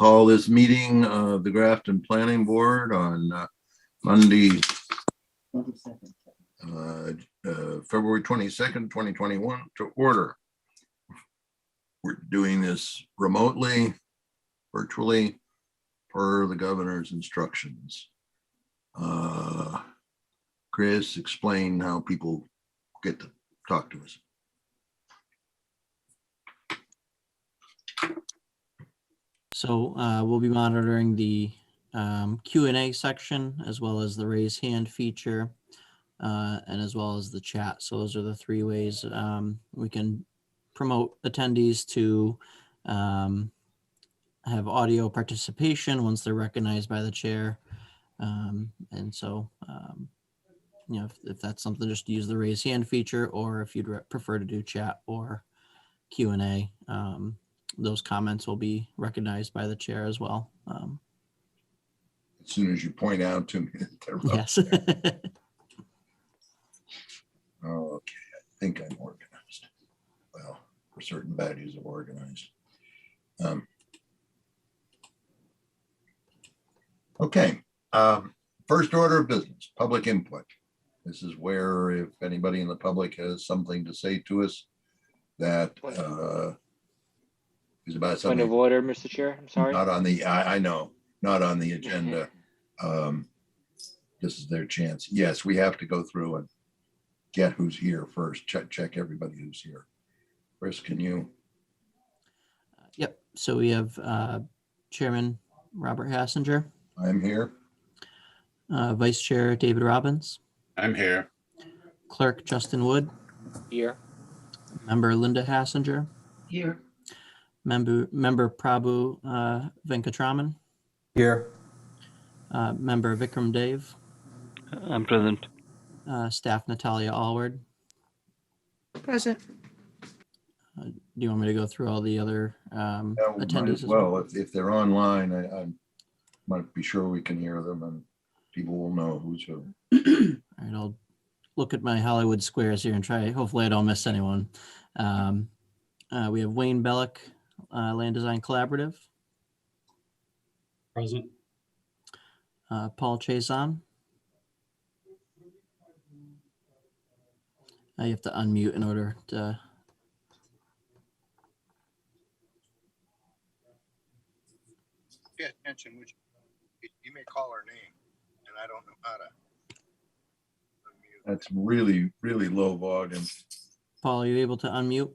call this meeting of the Grafton Planning Board on Monday, February 22nd, 2021 to order. We're doing this remotely, virtually, per the governor's instructions. Chris, explain how people get to talk to us. So we'll be monitoring the Q&A section as well as the raise hand feature and as well as the chat. So those are the three ways we can promote attendees to have audio participation once they're recognized by the chair. And so, you know, if that's something, just use the raise hand feature, or if you'd prefer to do chat or Q&A, those comments will be recognized by the chair as well. As soon as you point out to me that they're up Yes. there. Okay, I think I'm organized. Well, for certain values of organized. Okay, first order of business, public input. This is where if anybody in the public has something to say to us that is about Point something of order, Mr. Chair. I'm sorry. not on the, I know, not on the agenda. This is their chance. Yes, we have to go through and get who's here first. Check everybody who's here. Chris, can you? Yep. So we have Chairman Robert Hassinger, I'm here. Vice Chair David Robbins, I'm here. Clerk Justin Wood, Here. Member Linda Hassinger, Here. Member Prabhu Venkatraman, Here. Member Vikram Dev, I'm present. Staff Natalia Allward. Present. Do you want me to go through all the other Yeah, we might attendees as as well? well, if they're online, I might be sure we can hear them and people will know who's who. All right, I'll look at my Hollywood squares here and try. Hopefully, I don't miss anyone. We have Wayne Bellick, Land Design Collaborative. Present. Paul Chason. You have to unmute in order to. Pay attention, which you may call her name, and I don't know how to unmute. That's really, really low volume. Paul, are you able to unmute?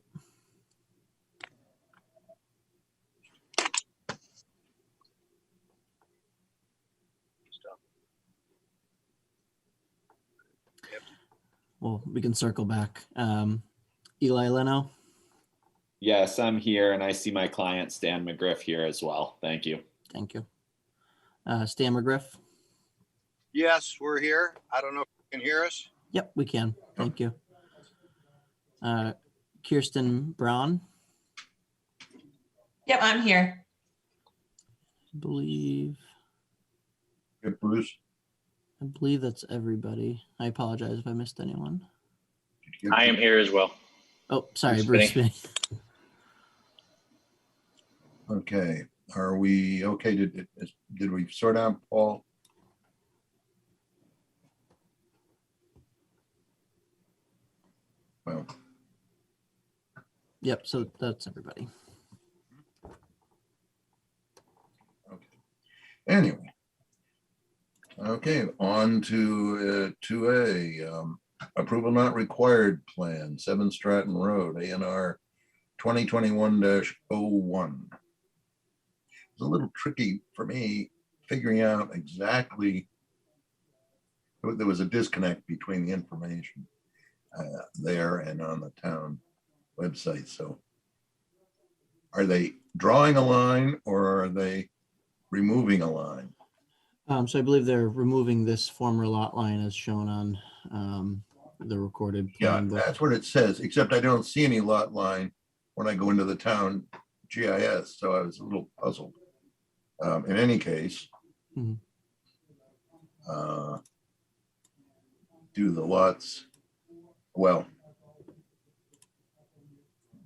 Well, we can circle back. Eli Leno, Yes, I'm here, and I see my client Stan McGriff here as well. Thank you. thank you. Stan McGriff. Yes, we're here. I don't know if you can hear us. Yep, we can. Thank you. Kirsten Braun, Yep, I'm here. I believe Good, Bruce? that's everybody. I apologize if I missed anyone. Did you get I am here as well. Oh, sorry, Bruce Bruce. Spinney. Okay, are we okay? Did we sort out Paul? Well, Yep, so that's everybody. okay. Anyway. Okay, on to 2A, approval not required plan, 7 Stratton Road, A&R 2021-01. It's a little tricky for me figuring out exactly, there was a disconnect between the information there and on the town website. So are they drawing a line or are they removing a line? So I believe they're removing this former lot line as shown on the recorded Yeah, plan book. that's what it says, except I don't see any lot line when I go into the town GIS, so I was a little puzzled. In any case, Mhm. Do the lots, well,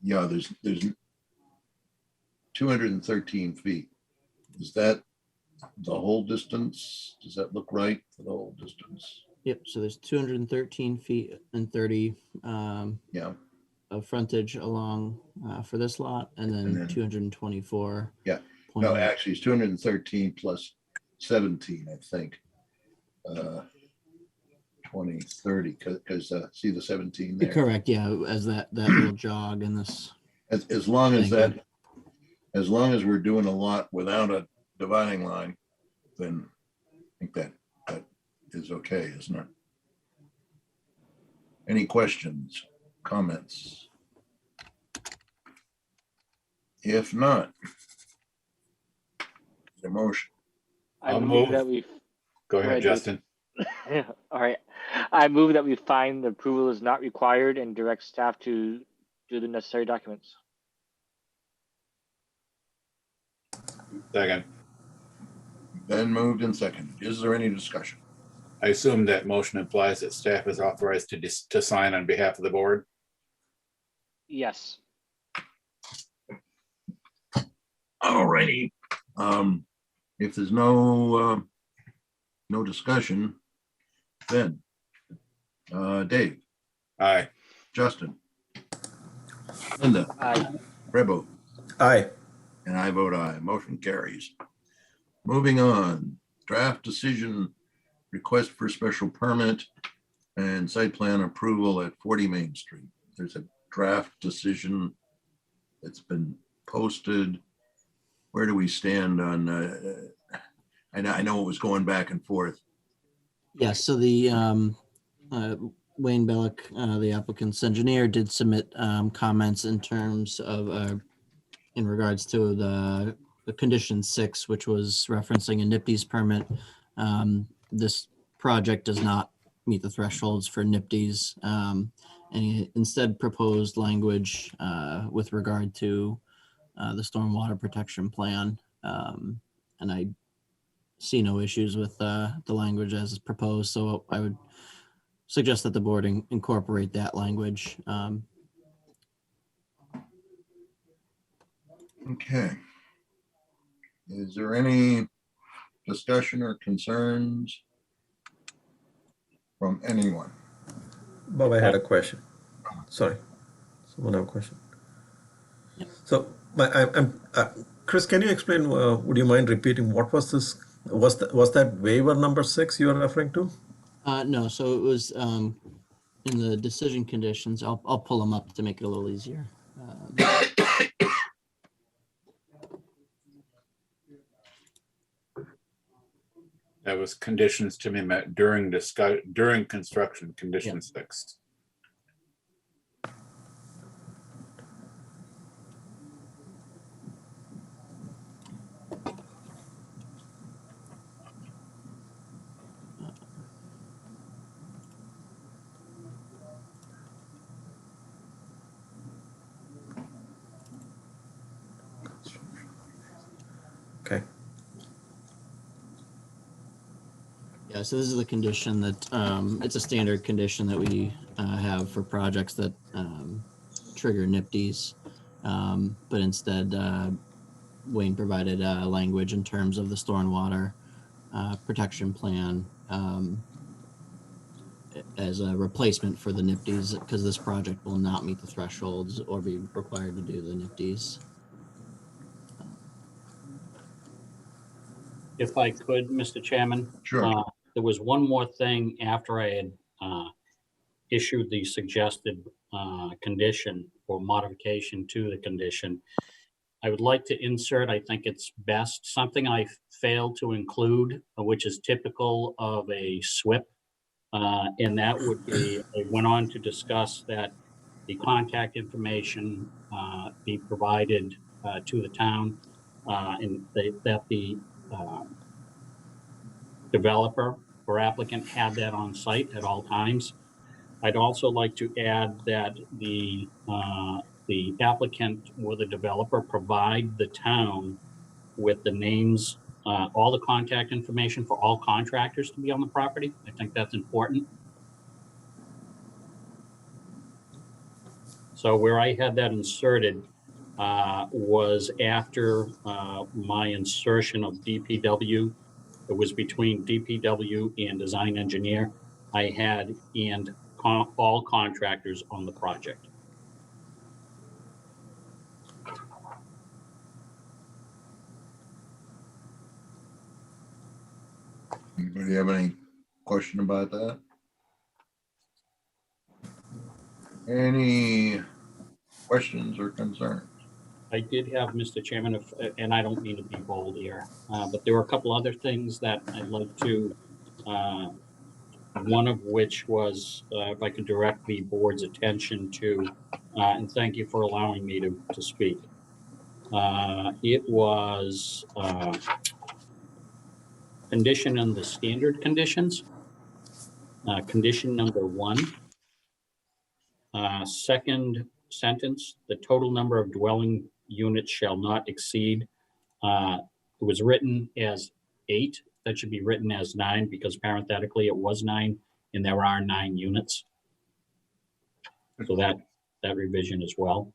yeah, there's 213 feet Is that the whole distance? Does that look right for the whole distance? Yep, so there's 213 feet and 30 Yeah, of frontage along for this lot, and And then then- 224. Yeah. no, actually it's 213 plus 17, I think. 20, 30, because see the 17 there? Correct, yeah, as that little jog in this. As long as Thank that, as long as we're doing a lot without a dividing line, then I think that is okay, isn't it? Any questions, comments? If not, the motion. I I'll move move. that we, Go Right, ahead, Dave. Justin. all right. I move that we find the approval is not required and direct staff to do the necessary documents. Second. Then moved and seconded. Is there any discussion? I assume that motion implies that staff is authorized to sign on behalf of the board. Yes. All righty. If there's no discussion, then Dave, Aye. Justin, Linda, Aye. Rebo, Aye. and I vote aye. Motion carries. Moving on, draft decision request for special permit and site plan approval at 40 Main Street. There's a draft decision that's been posted. Where do we stand on, I know it was going back and forth. Yeah, so the Wayne Bellick, the applicant's engineer, did submit comments in terms of in regards to the condition 6, which was referencing a NIPD's permit. This project does not meet the thresholds for NIPD's, and he instead proposed language with regard to the stormwater protection plan, and I see no issues with the language as proposed, so I would suggest that the board incorporate that language. Okay. Is there any discussion or concerns from anyone? Bob, I had a question. Sorry. Someone have a question. So, I'm Chris, can you explain, would you mind repeating what was this? Was that waiver number 6 you were referring to? No, so it was in the decision conditions. I'll pull them up to make it a little easier. That was conditions to be met during construction, condition 6. Okay. Yeah, so this is the condition that, it's a standard condition that we have for projects that trigger NIPD's. But instead, Wayne provided language in terms of the stormwater protection plan as a replacement for the NIPD's, because this project will not meet the thresholds or be required to do the NIPD's. If I could, Mr. Chairman, Sure. there was one more thing after I had issued the suggested condition or modification to the condition. I would like to insert, I think it's best, something I failed to include, which is typical of a SWIP. And that would be, I went on to discuss that the contact information be provided to the town, and that the developer or applicant had that on site at all times. I'd also like to add that the applicant or the developer provide the town with the names, all the contact information for all contractors to be on the property. I think that's important. So where I had that inserted, was after my insertion of DPW. It was between DPW and design engineer. I had all contractors on the project. Anybody have any question about that? Any questions or concerns? I did have, Mr. Chairman, and I don't mean to be bold here, but there were a couple other things that I'd like to, one of which was, if I could direct the board's attention to, and thank you for allowing me to speak. It was condition in the standard conditions. Condition number 1. Second sentence, the total number of dwelling units shall not exceed. It was written as 8. That should be written as 9 because parenthetically it was 9 and there are 9 units. So that revision as well.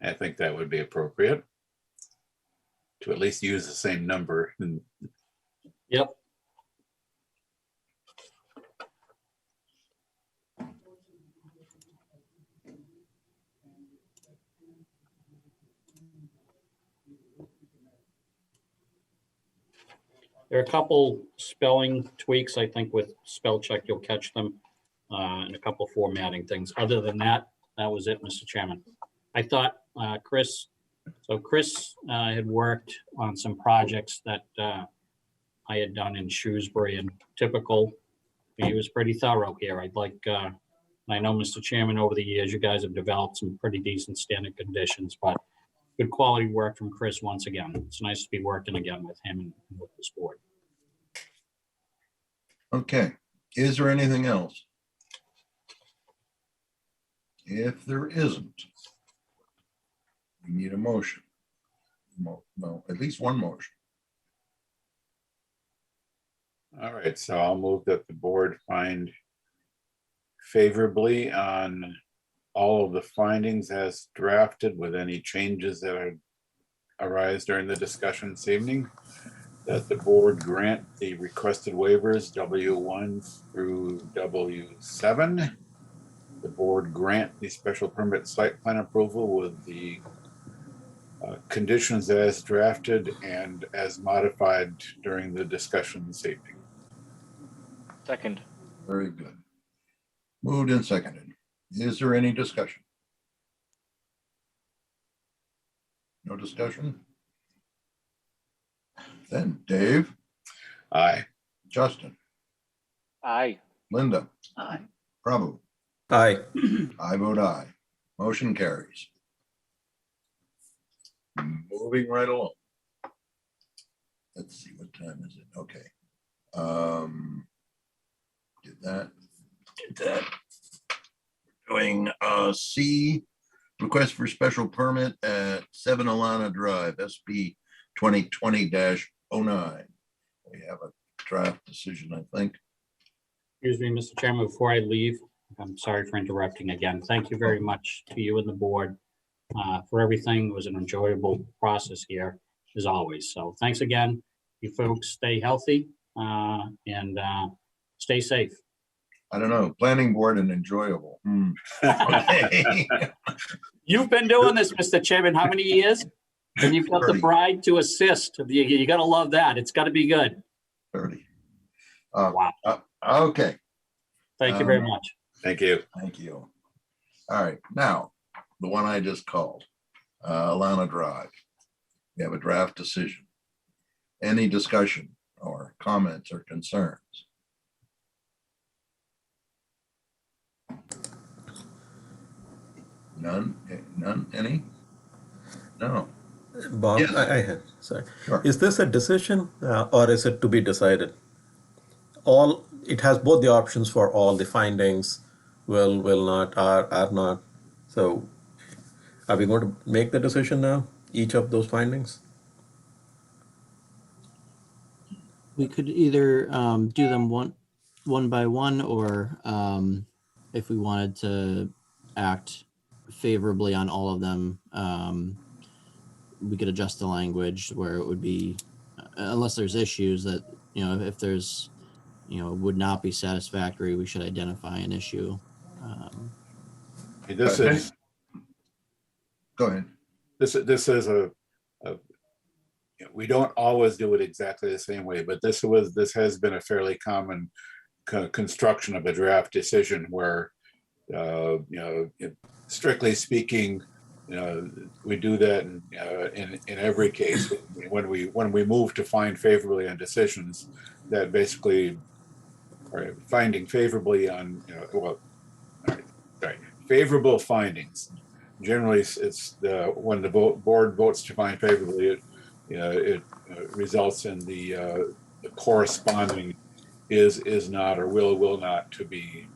I think that would be appropriate to at least use the same number. Yep. There are a couple spelling tweaks. I think with spell check, you'll catch them, and a couple formatting things. Other than that, that was it, Mr. Chairman. I thought Chris had worked on some projects that I had done in Shrewsbury, and typical, he was pretty thorough here. I'd like, I know, Mr. Chairman, over the years, you guys have developed some pretty decent standard conditions, but good quality work from Chris once again. It's nice to be working again with him and with this board. Okay, is there anything else? If there isn't, we need a motion. No, at least one motion. All right, so I'll move that the board find favorably on all of the findings as drafted with any changes that arise during the discussion this evening, that the board grant the requested waivers W1 through W7. The board grant the special permit site plan approval with the conditions as drafted and as modified during the discussion this evening. Second. Very good. Moved and seconded. Is there any discussion? No discussion? Then Dave, Aye. Justin, Aye. Linda, Aye. Prabhu, Aye. I vote aye. Motion carries. Moving right along. Let's see, what time is it? Okay. Did that. Doing C, request for special permit at 7 Alana Drive, SP 2020-09. We have a draft decision, I think. Excuse me, Mr. Chairman, before I leave, I'm sorry for interrupting again. Thank you very much to you and the board for everything. It was an enjoyable process here, as always. So thanks again. You folks stay healthy and stay safe. I don't know, planning board and enjoyable. Okay. You've been doing this, Mr. Chairman, how many years? And you've got the 30. bride to assist. You got to love that. It's got to be good. 30. Wow. Okay, Thank you very much. Thank you. thank you. All right, now, the one I just called, Alana Drive. We have a draft decision. Any discussion or comments or concerns? None, none, any? No, Bob, Yes. I had, sorry. Sure. Is this a decision or is it to be decided? It has both the options for all the findings, will not, are not. So are we going to make the decision now, each of those findings? We could either do them one by one or if we wanted to act favorably on all of them, we could adjust the language where it would be, unless there's issues that, if there's, would not be satisfactory, we should identify an issue. This is, Go ahead. this is we don't always do it exactly the same way, but this has been a fairly common construction of a draft decision where, strictly speaking, we do that in every case. When we move to find favorably on decisions, that basically, or finding favorably on, favorable findings. Generally, it's when the board votes to find favorably, it results in the corresponding is not or will not to be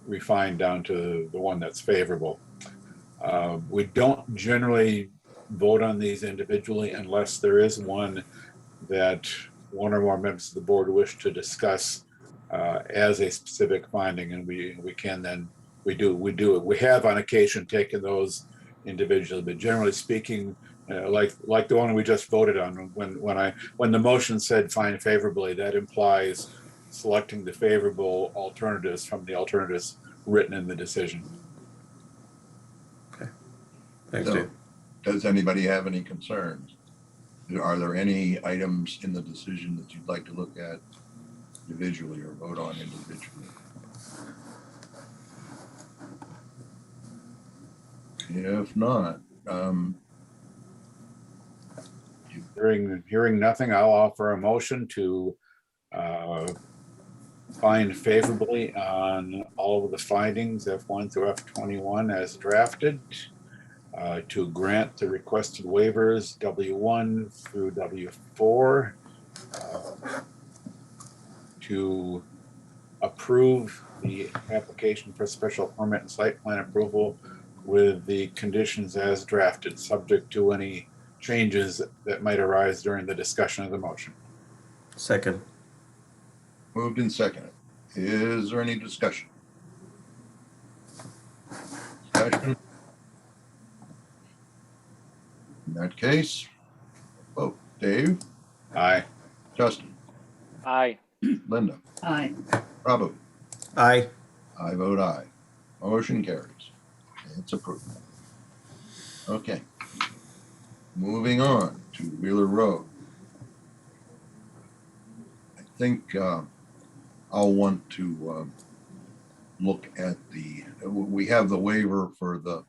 refined down to the one that's favorable. We don't generally vote on these individually unless there is one that one or more members of the board wish to discuss as a specific finding, and we can then we do it. We have on occasion taken those individually, but generally speaking, like the one we just voted on, when the motion said find favorably, that implies selecting the favorable alternatives from the alternatives written in the decision. Thanks, So, Dave. does anybody have any concerns? Are there any items in the decision that you'd like to look at individually or vote on individually? If not, Hearing nothing, I'll offer a motion to find favorably on all of the findings F1 through F21 as drafted, to grant the requested waivers W1 through W4, to approve the application for special permit and site plan approval with the conditions as drafted, subject to any changes that might arise during the discussion of the motion. Second. moved and seconded. Is there any discussion? Discussion? In that case, vote. Dave, Aye. Justin, Aye. Linda, Aye. Prabhu, Aye. I vote aye. Motion carries. It's approved. Okay. Moving on to Wheeler Road. I think I'll want to look at we have the waiver for the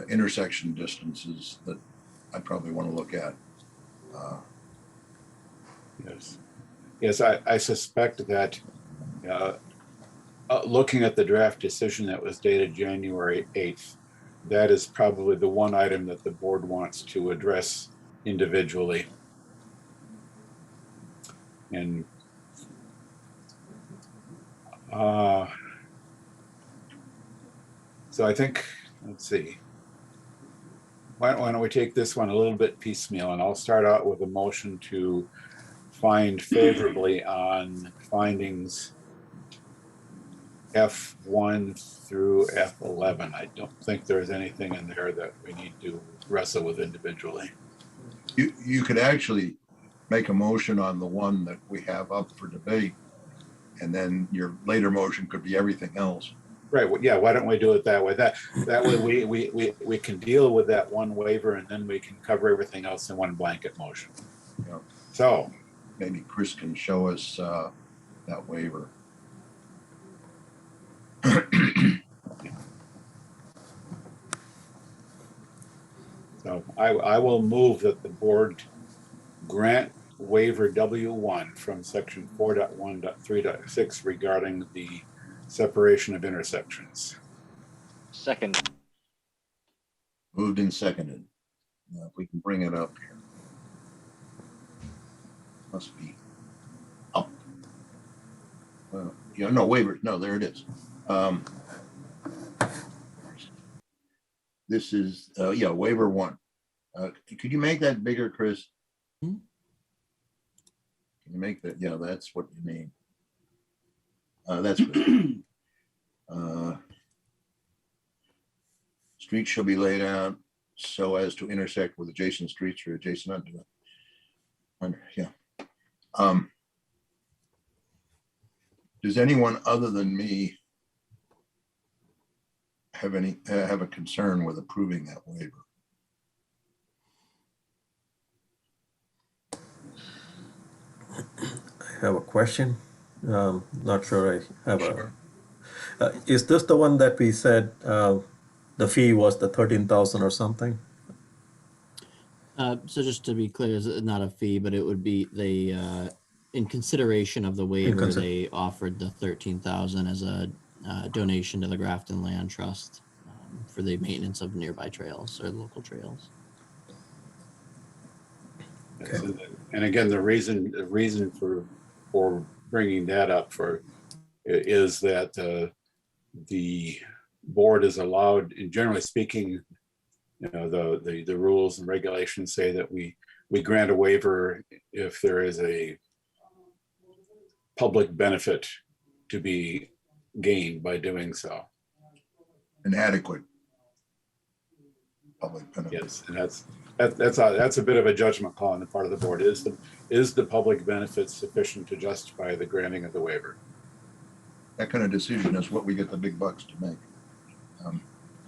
intersection distances that I probably want to look at. Yes, I suspect that looking at the draft decision that was dated January 8th, that is probably the one item that the board wants to address individually. And so I think, let's see. Why don't we take this one a little bit piecemeal, and I'll start out with a motion to find favorably on findings F1 through F11. I don't think there's anything in there that we need to wrestle with individually. You could actually make a motion on the one that we have up for debate, and then your later motion could be everything else. Right. Well, yeah. Why don't we do it that way? That way we can deal with that one waiver, and then we can cover everything else in one blanket motion. Yeah. So Maybe Chris can show us that waiver. So I will move that the board grant waiver W1 from section 4.1.3.6 regarding the separation of intersections. Second. Moved and seconded. If we can bring it up here. Must be up. Well, yeah, no waiver. No, there it is. This is, yeah, waiver 1. Could you make that bigger, Chris? Can you make that? Yeah, that's what you mean. That's good. Streets shall be laid out so as to intersect with adjacent streets or adjacent. Yeah. Does anyone other than me have a concern with approving that waiver? I have a question. Not sure I have Sure. is this the one that we said the fee was the 13,000 or something? So just to be clear, it's not a fee, but it would be in consideration of the waiver, they offered the 13,000 as a donation to the Grafton Land Trust for the maintenance of nearby trails or local trails. Okay. And again, the reason for bringing that up is that the board is allowed, generally speaking, you know, the rules and regulations say that we grant a waiver if there is a public benefit to be gained by doing so. An adequate public benefit. Yes, and that's a bit of a judgment call on the part of the board. Is the public benefit sufficient to justify the granting of the waiver? That kind of decision is what we get the big bucks to make.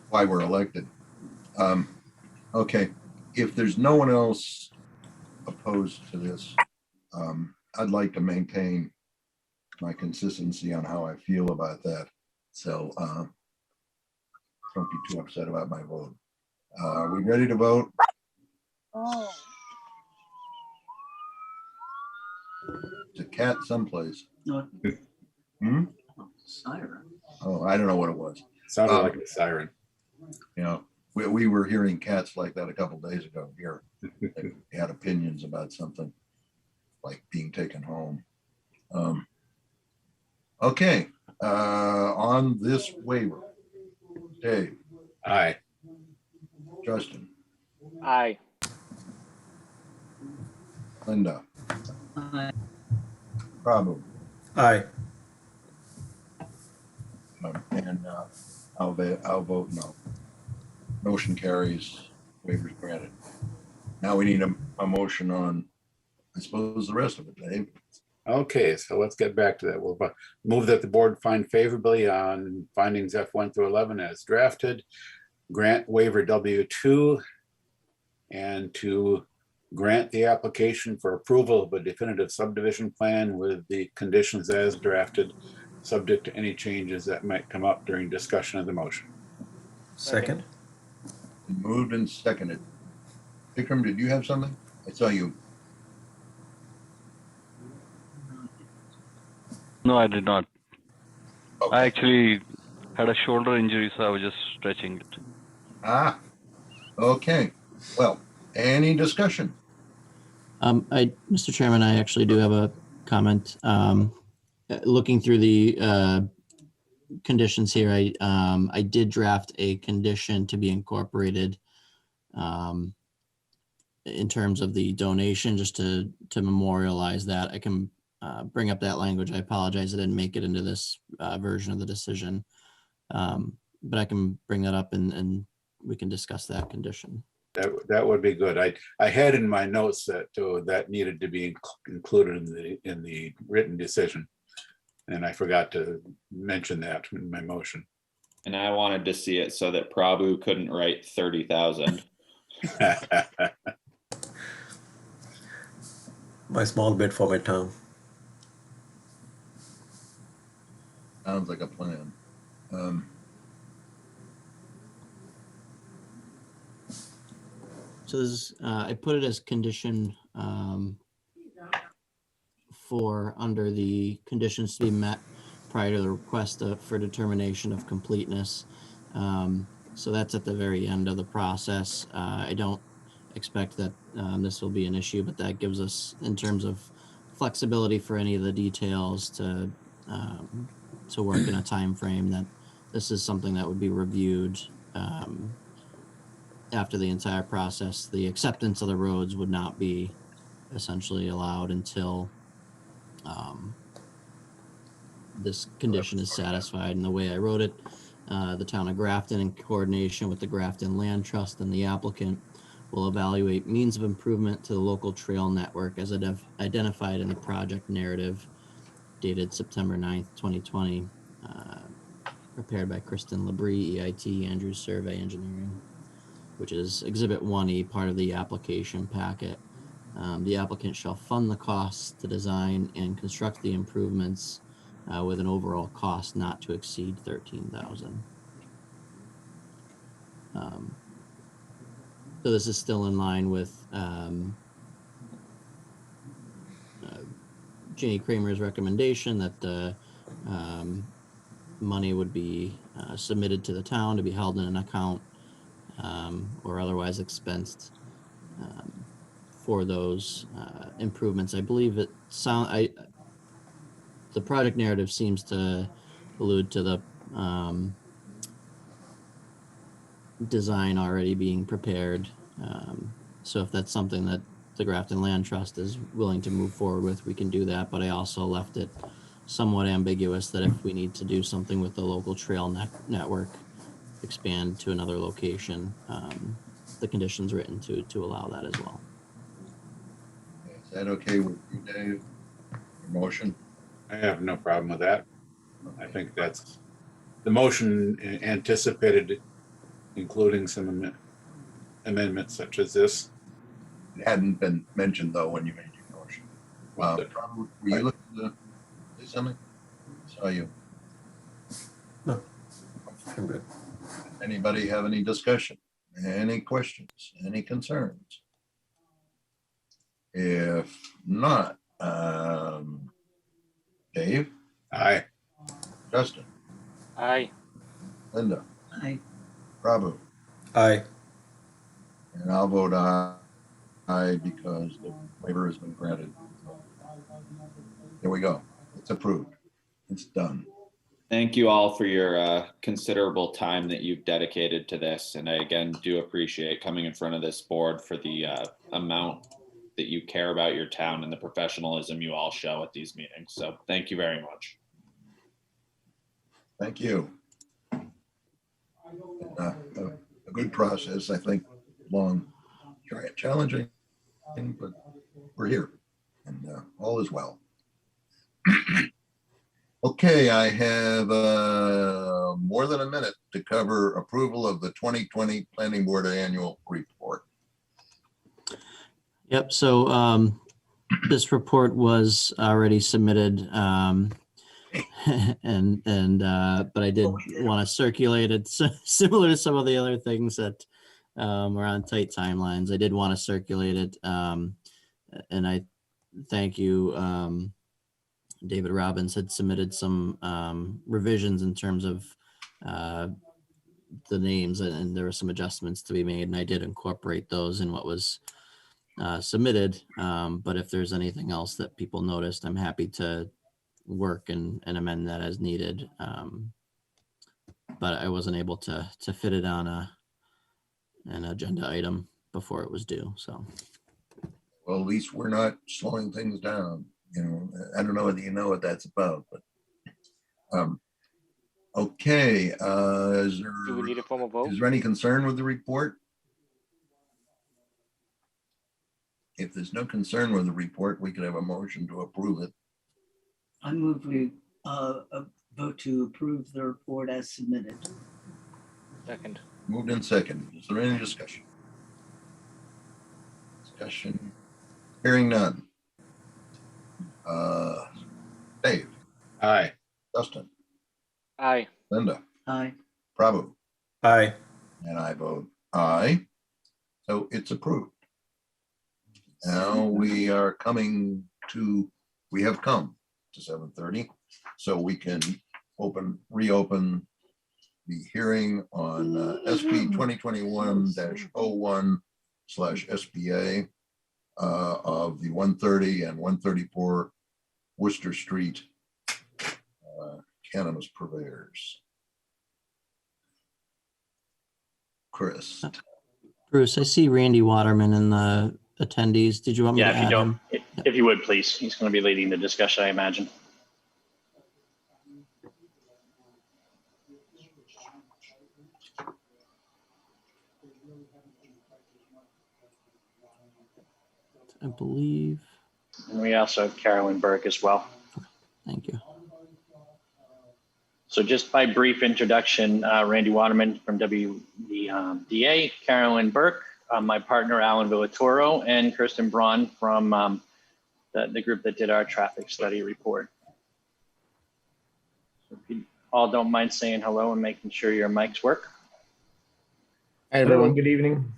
Why we're elected. Okay, if there's no one else opposed to this, I'd like to maintain my consistency on how I feel about that. So don't be too upset about my vote. Are we ready to vote? Oh. It's a cat someplace. No. Hmm? Siren. Oh, I don't know what it was. Sounded like a siren. You know, we were hearing cats like that a couple days ago here. They had opinions about something like being taken home. Okay, on this waiver, Dave, Aye. Justin, Aye. Linda, Aye. Prabhu, Aye. and I'll vote no. Motion carries, waivers granted. Now we need a motion on, I suppose, the rest of it, Dave. Okay, so let's get back to that. We'll move that the board find favorably on findings F1 through 11 as drafted, grant waiver W2, and to grant the application for approval of a definitive subdivision plan with the conditions as drafted, subject to any changes that might come up during discussion of the motion. Second. Moved and seconded. Vikram, did you have something? I saw you. No, I did not. Okay. I actually had a shoulder injury, so I was just stretching it. Ah, okay. Well, any discussion? Mr. Chairman, I actually do have a comment. Looking through the conditions here, I did draft a condition to be incorporated in terms of the donation, just to memorialize that. I can bring up that language. I apologize, I didn't make it into this version of the decision, but I can bring that up and we can discuss that condition. That would be good. I had in my notes that that needed to be included in the written decision, and I forgot to mention that in my motion. And I wanted to see it so that Prabhu couldn't write 30,000. My small bit for my tongue. Sounds like a plan. So this, I put it as condition 4 under the conditions to be met prior to the request for determination of completeness. So that's at the very end of the process. I don't expect that this will be an issue, but that gives us, in terms of flexibility for any of the details, to work in a time frame that this is something that would be reviewed after the entire process. The acceptance of the roads would not be essentially allowed until this condition is satisfied. And the way I wrote it, the town of Grafton, in coordination with the Grafton Land Trust and the applicant, will evaluate means of improvement to the local trail network as identified in the project narrative dated September 9th, 2020, prepared by Kristen Labrie, EIT, Andrews Survey Engineering, which is Exhibit 1E, part of the application packet. The applicant shall fund the costs to design and construct the improvements with an overall cost not to exceed $13,000. So this is still in line with Jeannie Kramer's recommendation that the money would be submitted to the town to be held in an account or otherwise expensed for those improvements. I believe the project narrative seems to allude to the design already being prepared. So if that's something that the Grafton Land Trust is willing to move forward with, we can do that. But I also left it somewhat ambiguous that if we need to do something with the local trail network, expand to another location, the conditions written to allow that as well. Is that okay with you, Dave? Your motion? I have no problem with that. I think that's, the motion anticipated including some amendments such as this. It hadn't been mentioned though when you made your motion. Were you looking to say something? Saw you. No, I'm good. Anybody have any discussion? Any questions? Any concerns? If not, Dave? Aye. Justin? Aye. Linda? Aye. Prabhu? Aye. And I'll vote aye because the waiver has been granted. There we go. It's approved. It's done. Thank you all for your considerable time that you've dedicated to this. And I again do appreciate coming in front of this board for the amount that you care about your town and the professionalism you all show at these meetings. So thank you very much. Thank you. A good process, I think, long, challenging, but we're here and all is well. Okay, I have more than a minute to cover approval of the 2020 Planning Board Annual Report. Yep. So this report was already submitted, but I did want to circulate it. So, similar to some of the other things that were on tight timelines, I did want to circulate it, and I thank you. David Robbins had submitted some revisions in terms of the names, and there were some adjustments to be made, and I did incorporate those in what was submitted. But if there's anything else that people noticed, I'm happy to work and amend that as needed. But I wasn't able to fit it on an agenda item before it was due. So, well, at least we're not slowing things down. You know, I don't know whether you know what that's about, but okay. Is there, Do we need a formal vote? is there any concern with the report? If there's no concern with the report, we could have a motion to approve it. I move we vote to approve the report as submitted. Second. Moved in second. Is there any discussion? Discussion. Hearing none. Dave? Aye. Justin? Aye. Linda? Aye. Prabhu? Aye. And I vote aye. So it's approved. Now we are coming to, we have come to 7:30, so we can reopen the hearing on SP 2021-01/SBA of the 130 and 134 Worcester Street cannabis purveyors. Chris. Bruce, I see Randy Waterman in the attendees. Did you want me to Yeah, if you add don't, him? if you would, please. He's going to be leading the discussion, I imagine. I believe. And we also have Carolyn Burke as well. Thank you. So just by brief introduction, Randy Waterman from WDA, Carolyn Burke, my partner Alan Villatoro, and Kirsten Braun from the group that did our traffic study report. So if you all don't mind saying hello and making sure your mics work. Hi, everyone. Good evening.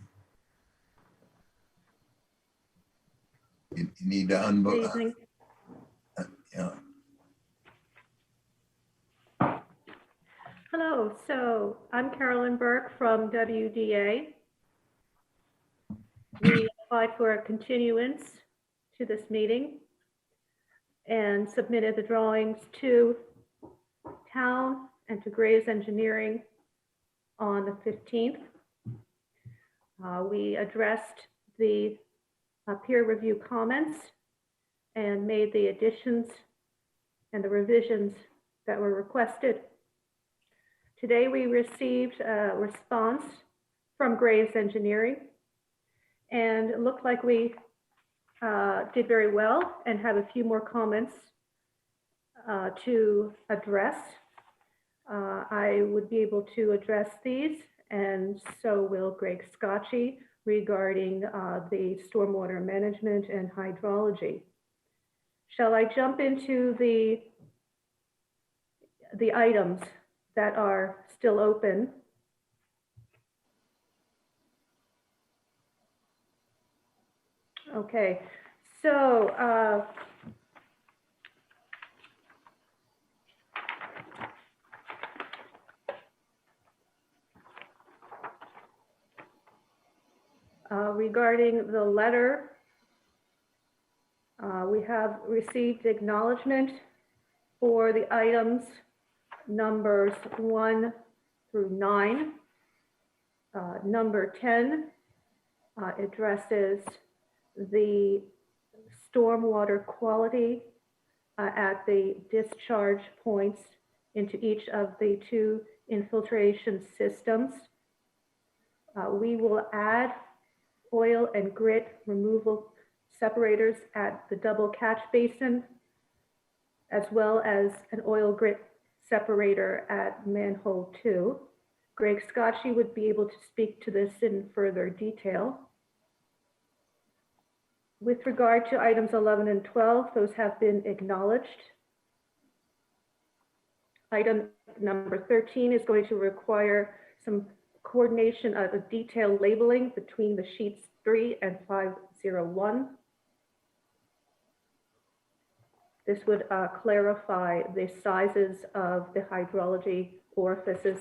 You need to unmute. Evening. Yeah. Hello, so I'm Carolyn Burke from WDA. We applied for a continuance to this meeting and submitted the drawings to town and to Graves Engineering on the 15th. We addressed the peer review comments and made the additions and the revisions that were requested. Today we received a response from Graves Engineering, and it looked like we did very well and have a few more comments to address. I would be able to address these, and so will Greg Scotchy regarding the stormwater management and hydrology. Shall I jump into the items that are still open? Okay, so regarding the letter, we have received acknowledgement for the items numbers 1 through 9. Number 10 addresses the stormwater quality at the discharge points into each of the 2 infiltration systems. We will add oil and grit removal separators at the double catch basin, as well as an oil grit separator at manhole 2. Greg Scotchy would be able to speak to this in further detail. With regard to items 11 and 12, those have been acknowledged. Item number 13 is going to require some coordination of a detailed labeling between the sheets 3 and 501. This would clarify the sizes of the hydrology orifices.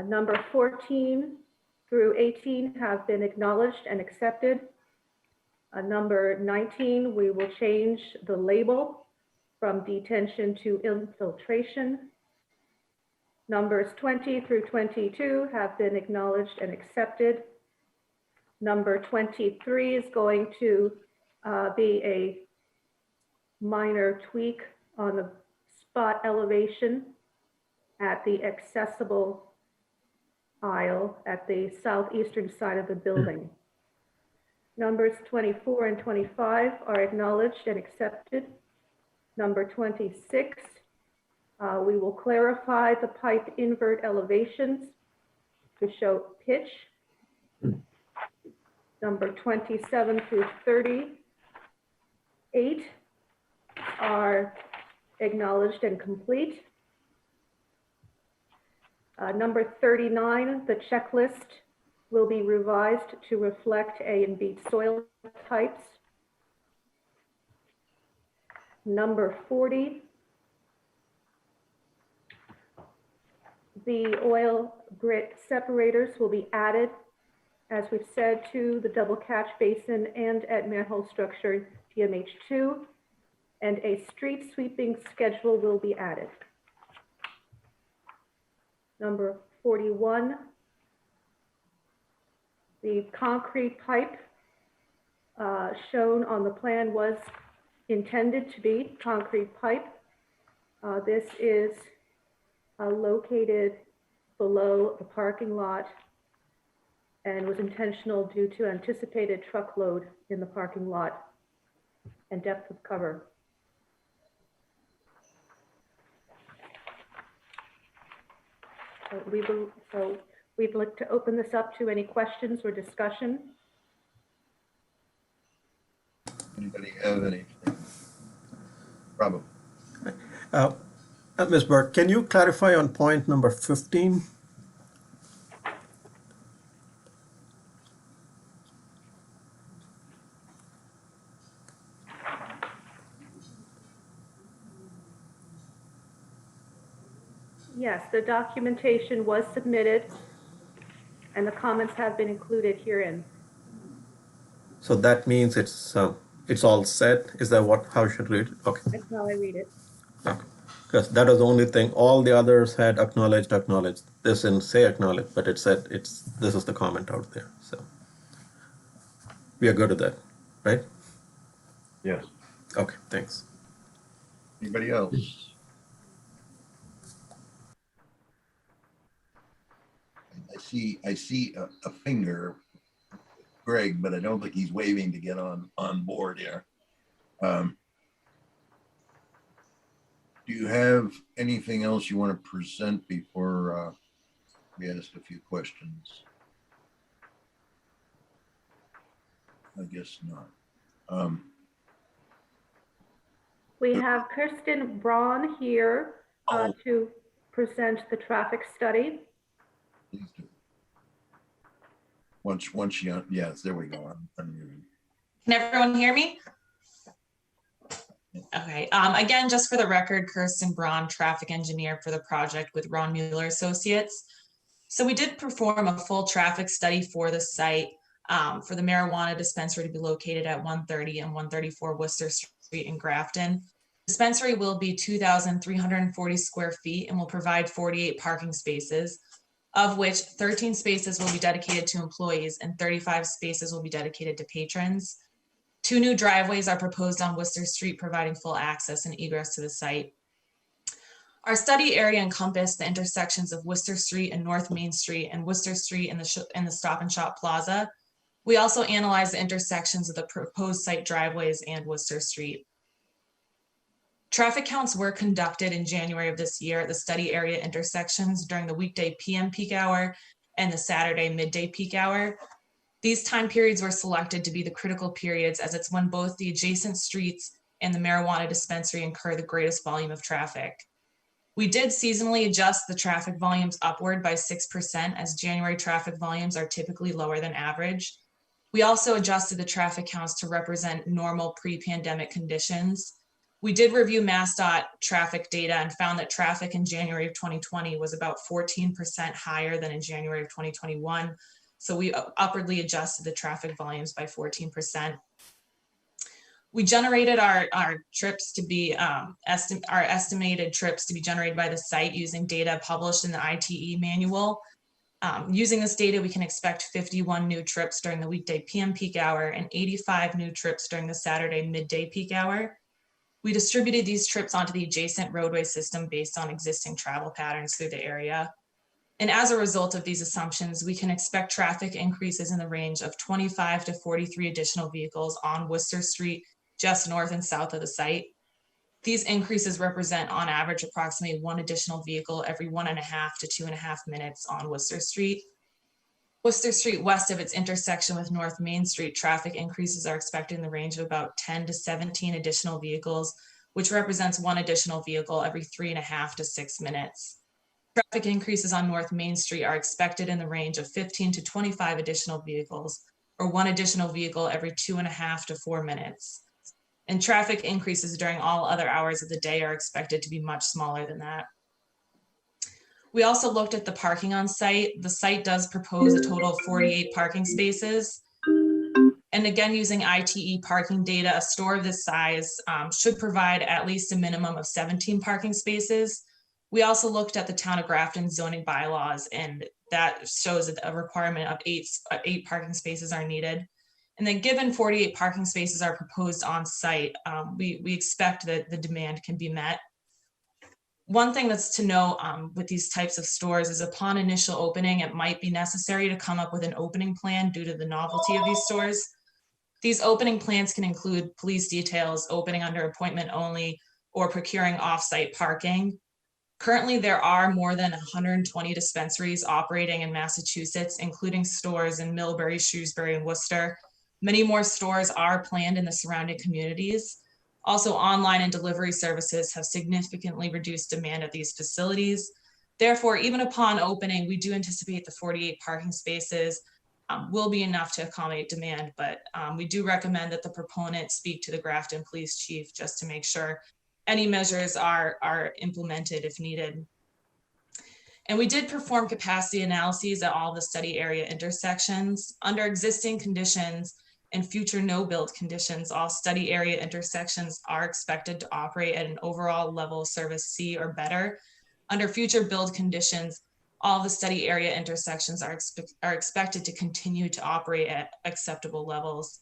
Number 14 through 18 have been acknowledged and accepted. Number 19, we will change the label from detention to infiltration. Numbers 20 through 22 have been acknowledged and accepted. Number 23 is going to be a minor tweak on the spot elevation at the accessible aisle at the southeastern side of the building. Numbers 24 and 25 are acknowledged and accepted. Number 26, we will clarify the pipe invert elevations to show pitch. Number 27 through 38 are acknowledged and complete. Number 39, the checklist will be revised to reflect A and B soil types. Number 40, the oil grit separators will be added, as we've said, to the double catch basin and at manhole structure TMH2, and a street sweeping schedule will be added. Number 41, the concrete pipe shown on the plan was intended to be concrete pipe. This is located below the parking lot and was intentional due to anticipated truckload in the parking lot and depth of cover. So we'd like to open this up to any questions or discussion. Anybody have anything? Probably. Ms. Burke, can you clarify on point number 15? Yes, the documentation was submitted and the comments have been included herein. So that means it's all set. Is that how you should read it? Okay. That's how I read it. Okay. Because that was the only thing. All the others had acknowledged. This didn't say acknowledged, but it said this is the comment out there. So we are good with that, right? Yes. Okay, thanks. Anybody else? I see a finger, Greg, but I don't think he's waving to get on board here. Do you have anything else you want to present before we ask a few questions? I guess not. We have Kirsten Braun here to present the traffic study. Please do. Once you, yes, there we go. Can everyone hear me? Okay, again, just for the record, Kirsten Braun, traffic engineer for the project with Ron Mueller Associates. So we did perform a full traffic study for the site for the marijuana dispensary to be located at 130 and 134 Worcester Street in Grafton. Dispensary will be 2,340 square feet and will provide 48 parking spaces, of which 13 spaces will be dedicated to employees and 35 spaces will be dedicated to patrons. 2 new driveways are proposed on Worcester Street, providing full access and egress to the site. Our study area encompassed the intersections of Worcester Street and North Main Street and Worcester Street and the Stop and Shop Plaza. We also analyzed the intersections of the proposed site driveways and Worcester Street. Traffic counts were conducted in January of this year at the study area intersections during the weekday PM peak hour and the Saturday midday peak hour. These time periods were selected to be the critical periods as it's when both the adjacent streets and the marijuana dispensary incur the greatest volume of traffic. We did seasonally adjust the traffic volumes upward by 6% as January traffic volumes are typically lower than average. We also adjusted the traffic counts to represent normal pre-pandemic conditions. We did review MassDOT traffic data and found that traffic in January of 2020 was about 14% higher than in January of 2021. So we upwardly adjusted the traffic volumes by 14%. We generated our trips to be, our estimated trips to be generated by the site using data published in the ITE manual. Using this data, we can expect 51 new trips during the weekday PM peak hour and 85 new trips during the Saturday midday peak hour. We distributed these trips onto the adjacent roadway system based on existing travel patterns through the area. And as a result of these assumptions, we can expect traffic increases in the range of 25 to 43 additional vehicles on Worcester Street, just north and south of the site. These increases represent on average approximately 1 additional vehicle every 1.5 to 2.5 minutes on Worcester Street. Worcester Street west of its intersection with North Main Street, traffic increases are expected in the range of about 10 to 17 additional vehicles, which represents 1 additional vehicle every 3.5 to 6 minutes. Traffic increases on North Main Street are expected in the range of 15 to 25 additional vehicles, or 1 additional vehicle every 2.5 to 4 minutes. And traffic increases during all other hours of the day are expected to be much smaller than that. We also looked at the parking on site. The site does propose a total of 48 parking spaces. And again, using ITE parking data, a store of this size should provide at least a minimum of 17 parking spaces. We also looked at the town of Grafton zoning bylaws, and that shows that a requirement of eight parking spaces are needed. And then given 48 parking spaces are proposed on site, we expect that the demand can be met. One thing that's to know with these types of stores is upon initial opening, it might be necessary to come up with an opening plan due to the novelty of these stores. These opening plans can include police details, opening under appointment only, or procuring off-site parking. Currently, there are more than 120 dispensaries operating in Massachusetts, including stores in Millbury, Shrewsbury, and Worcester. Many more stores are planned in the surrounding communities. Also, online and delivery services have significantly reduced demand at these facilities. Therefore, even upon opening, we do anticipate the 48 parking spaces will be enough to accommodate demand, but we do recommend that the proponent speak to the Grafton Police Chief just to make sure any measures are implemented if needed. And we did perform capacity analyses at all the study area intersections. Under existing conditions and future no-build conditions, all study area intersections are expected to operate at an overall level of service C or better. Under future build conditions, all the study area intersections are expected to continue to operate at acceptable levels.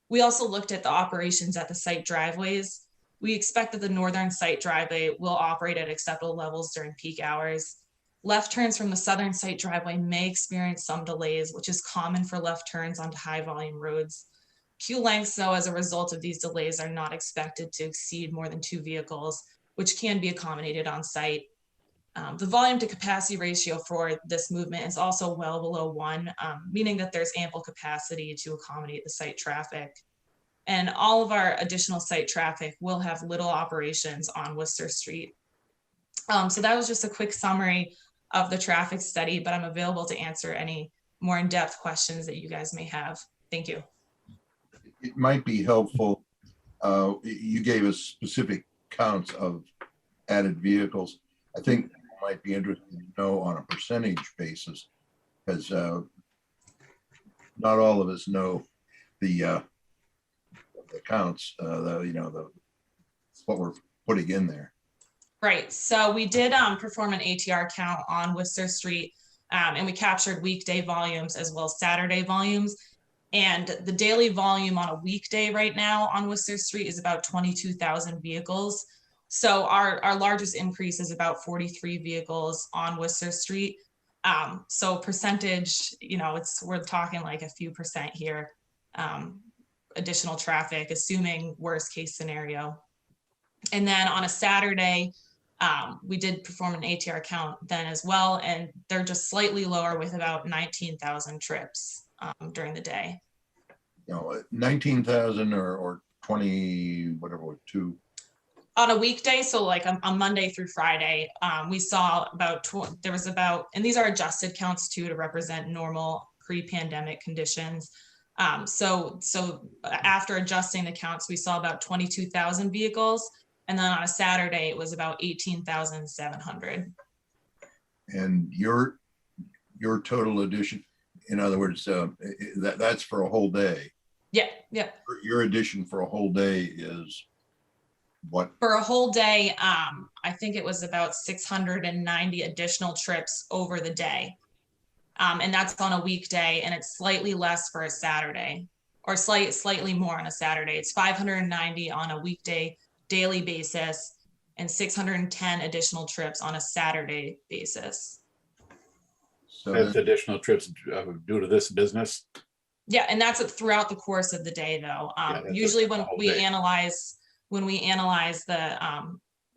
We also looked at the operations at the site driveways. We expect that the northern site driveway will operate at acceptable levels during peak hours. Left turns from the southern site driveway may experience some delays, which is common for left turns onto high volume roads. Queue lengths, though, as a result of these delays, are not expected to exceed more than 2 vehicles, which can be accommodated on site. The volume to capacity ratio for this movement is also well below 1, meaning that there's ample capacity to accommodate the site traffic. And all of our additional site traffic will have little operations on Worcester Street. So that was just a quick summary of the traffic study, but I'm available to answer any more in-depth questions that you guys may have. Thank you. It might be helpful. You gave us specific counts of added vehicles. I think it might be interesting to know on a percentage basis, because not all of us know the counts, what we're putting in there. Right. So we did perform an ATR count on Worcester Street, and we captured weekday volumes as well as Saturday volumes. And the daily volume on a weekday right now on Worcester Street is about 22,000 vehicles. So our largest increase is about 43 vehicles on Worcester Street. So percentage, we're talking like a few percent here, additional traffic, assuming worst case scenario. And then on a Saturday, we did perform an ATR count then as well, and they're just slightly lower with about 19,000 trips during the day. 19,000 or 20, whatever, 2. On a weekday, so like on Monday through Friday, we saw and these are adjusted counts too to represent normal pre-pandemic conditions. So after adjusting the counts, we saw about 22,000 vehicles. And then on a Saturday, it was about 18,700. And your total addition, in other words, that's for a whole day. Yeah. Your addition for a whole day is what? For a whole day, I think it was about 690 additional trips over the day. And that's on a weekday, and it's slightly less for a Saturday, or slightly more on a Saturday. It's 590 on a weekday daily basis and 610 additional trips on a Saturday basis. So that's additional trips due to this business? Yeah, and that's throughout the course of the day though. Usually when we analyze the,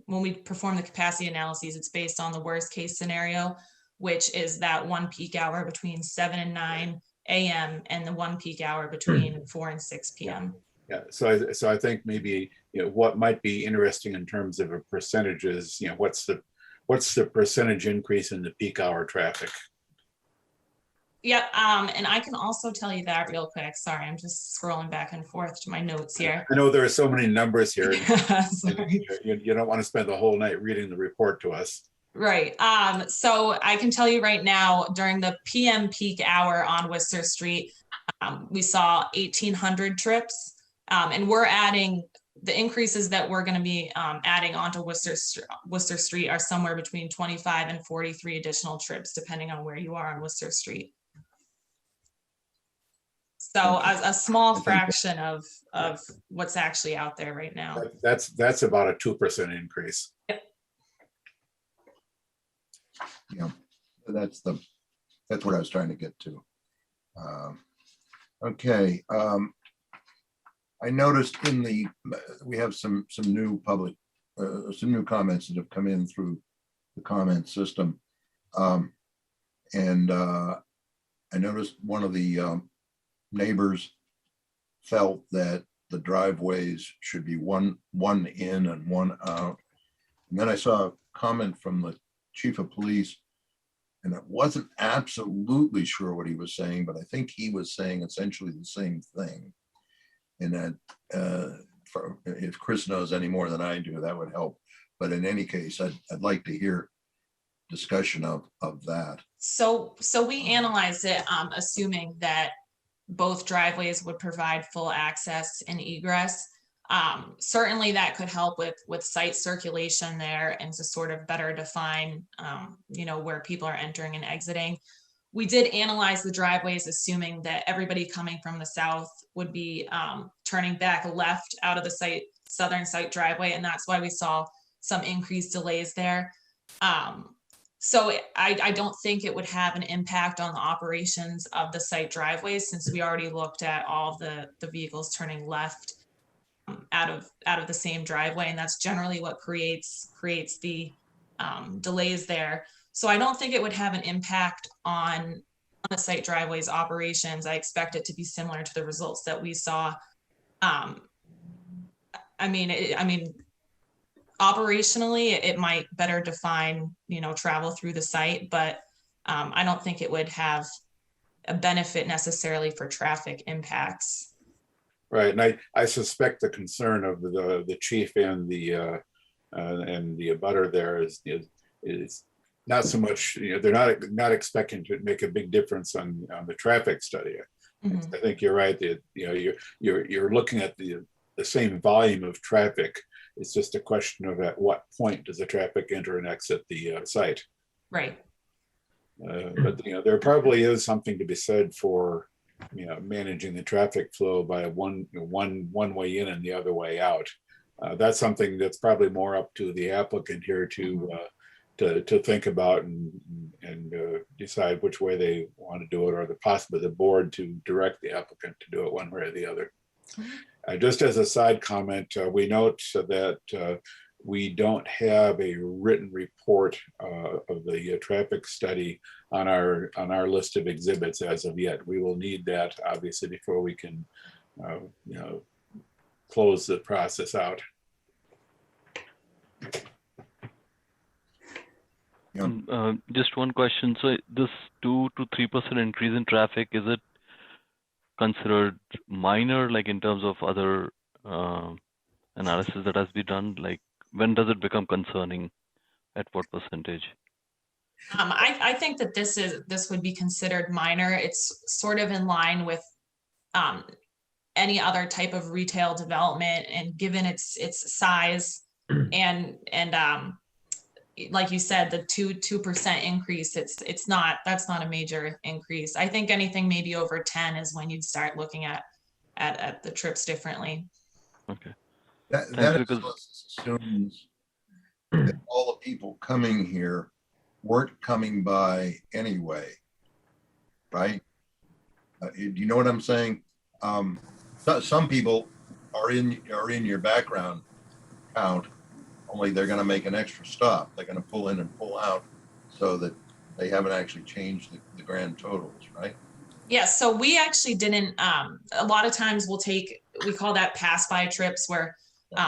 when we perform the capacity analyses, it's based on the worst case scenario, which is that 1 peak hour between 7 and 9 a.m. and the 1 peak hour between 4 and 6 p.m. Yeah, so I think maybe, what might be interesting in terms of a percentage is, what's the percentage increase in the peak hour traffic? Yeah, and I can also tell you that real quick. Sorry, I'm just scrolling back and forth to my notes here. I know there are so many numbers here. Sorry. You don't want to spend the whole night reading the report to us. Right. So I can tell you right now, during the PM peak hour on Worcester Street, we saw 1,800 trips, and we're adding the increases that we're going to be adding onto Worcester Street are somewhere between 25 and 43 additional trips, depending on where you are on Worcester Street. So a small think- fraction of what's actually out there right now. That's about a 2% increase. Yeah, that's what I was trying to get to. Okay. I noticed we have some new public, some new comments that have come in through the comment system. And I noticed one of the neighbors felt that the driveways should be one in and one out. And then I saw a comment from the chief of police, and I wasn't absolutely sure what he was saying, but I think he was saying essentially the same thing. And that if Chris knows any more than I do, that would help. But in any case, I'd like to hear discussion of that. So we analyzed it, assuming that both driveways would provide full access and egress. Certainly that could help with site circulation there and to sort of better define, where people are entering and exiting. We did analyze the driveways, assuming that everybody coming from the south would be turning back left out of the southern site driveway, and that's why we saw some increased delays there. So I don't think it would have an impact on the operations of the site driveways, since we already looked at all the vehicles turning left out of the same driveway, and that's generally what creates the delays there. So I don't think it would have an impact on the site driveways operations. I expect it to be similar to the results that we saw. Operationally, it might better define, travel through the site, but I don't think it would have a benefit necessarily for traffic impacts. Right, and I suspect the concern of the chief and the abutter there is not so much, they're not expecting to make a big difference on the traffic study. Mm-hmm. I think you're right that you're looking at the same volume of traffic. It's just a question of at what point does the traffic enter and exit the site. Right. But there probably is something to be said for managing the traffic flow by one way in and the other way out. That's something that's probably more up to the applicant here to think about and decide which way they want to do it, or possibly the board to direct the applicant to do it one way or the other. Just as a side comment, we note that we don't have a written report of the traffic study on our list of exhibits as of yet. We will need that obviously before we can close the process out. Just one question. So this 2 to 3% increase in traffic, is it considered minor, like in terms of other analysis that has been done? Like, when does it become concerning? At what percentage? I think that this would be considered minor. It's sort of in line with any other type of retail development, and given its size and like you said, the 2% increase, that's not a major increase. I think anything maybe over 10 is when you'd start looking at the trips differently. Okay. That assumes that all the people coming here weren't coming by anyway, right? Do you know what I'm saying? Some people are in your background count, only they're going to make an extra stop. They're going to pull in and pull out so that they haven't actually changed the grand totals, right? Yeah, so we actually didn't, a lot of times we call that pass by trips, where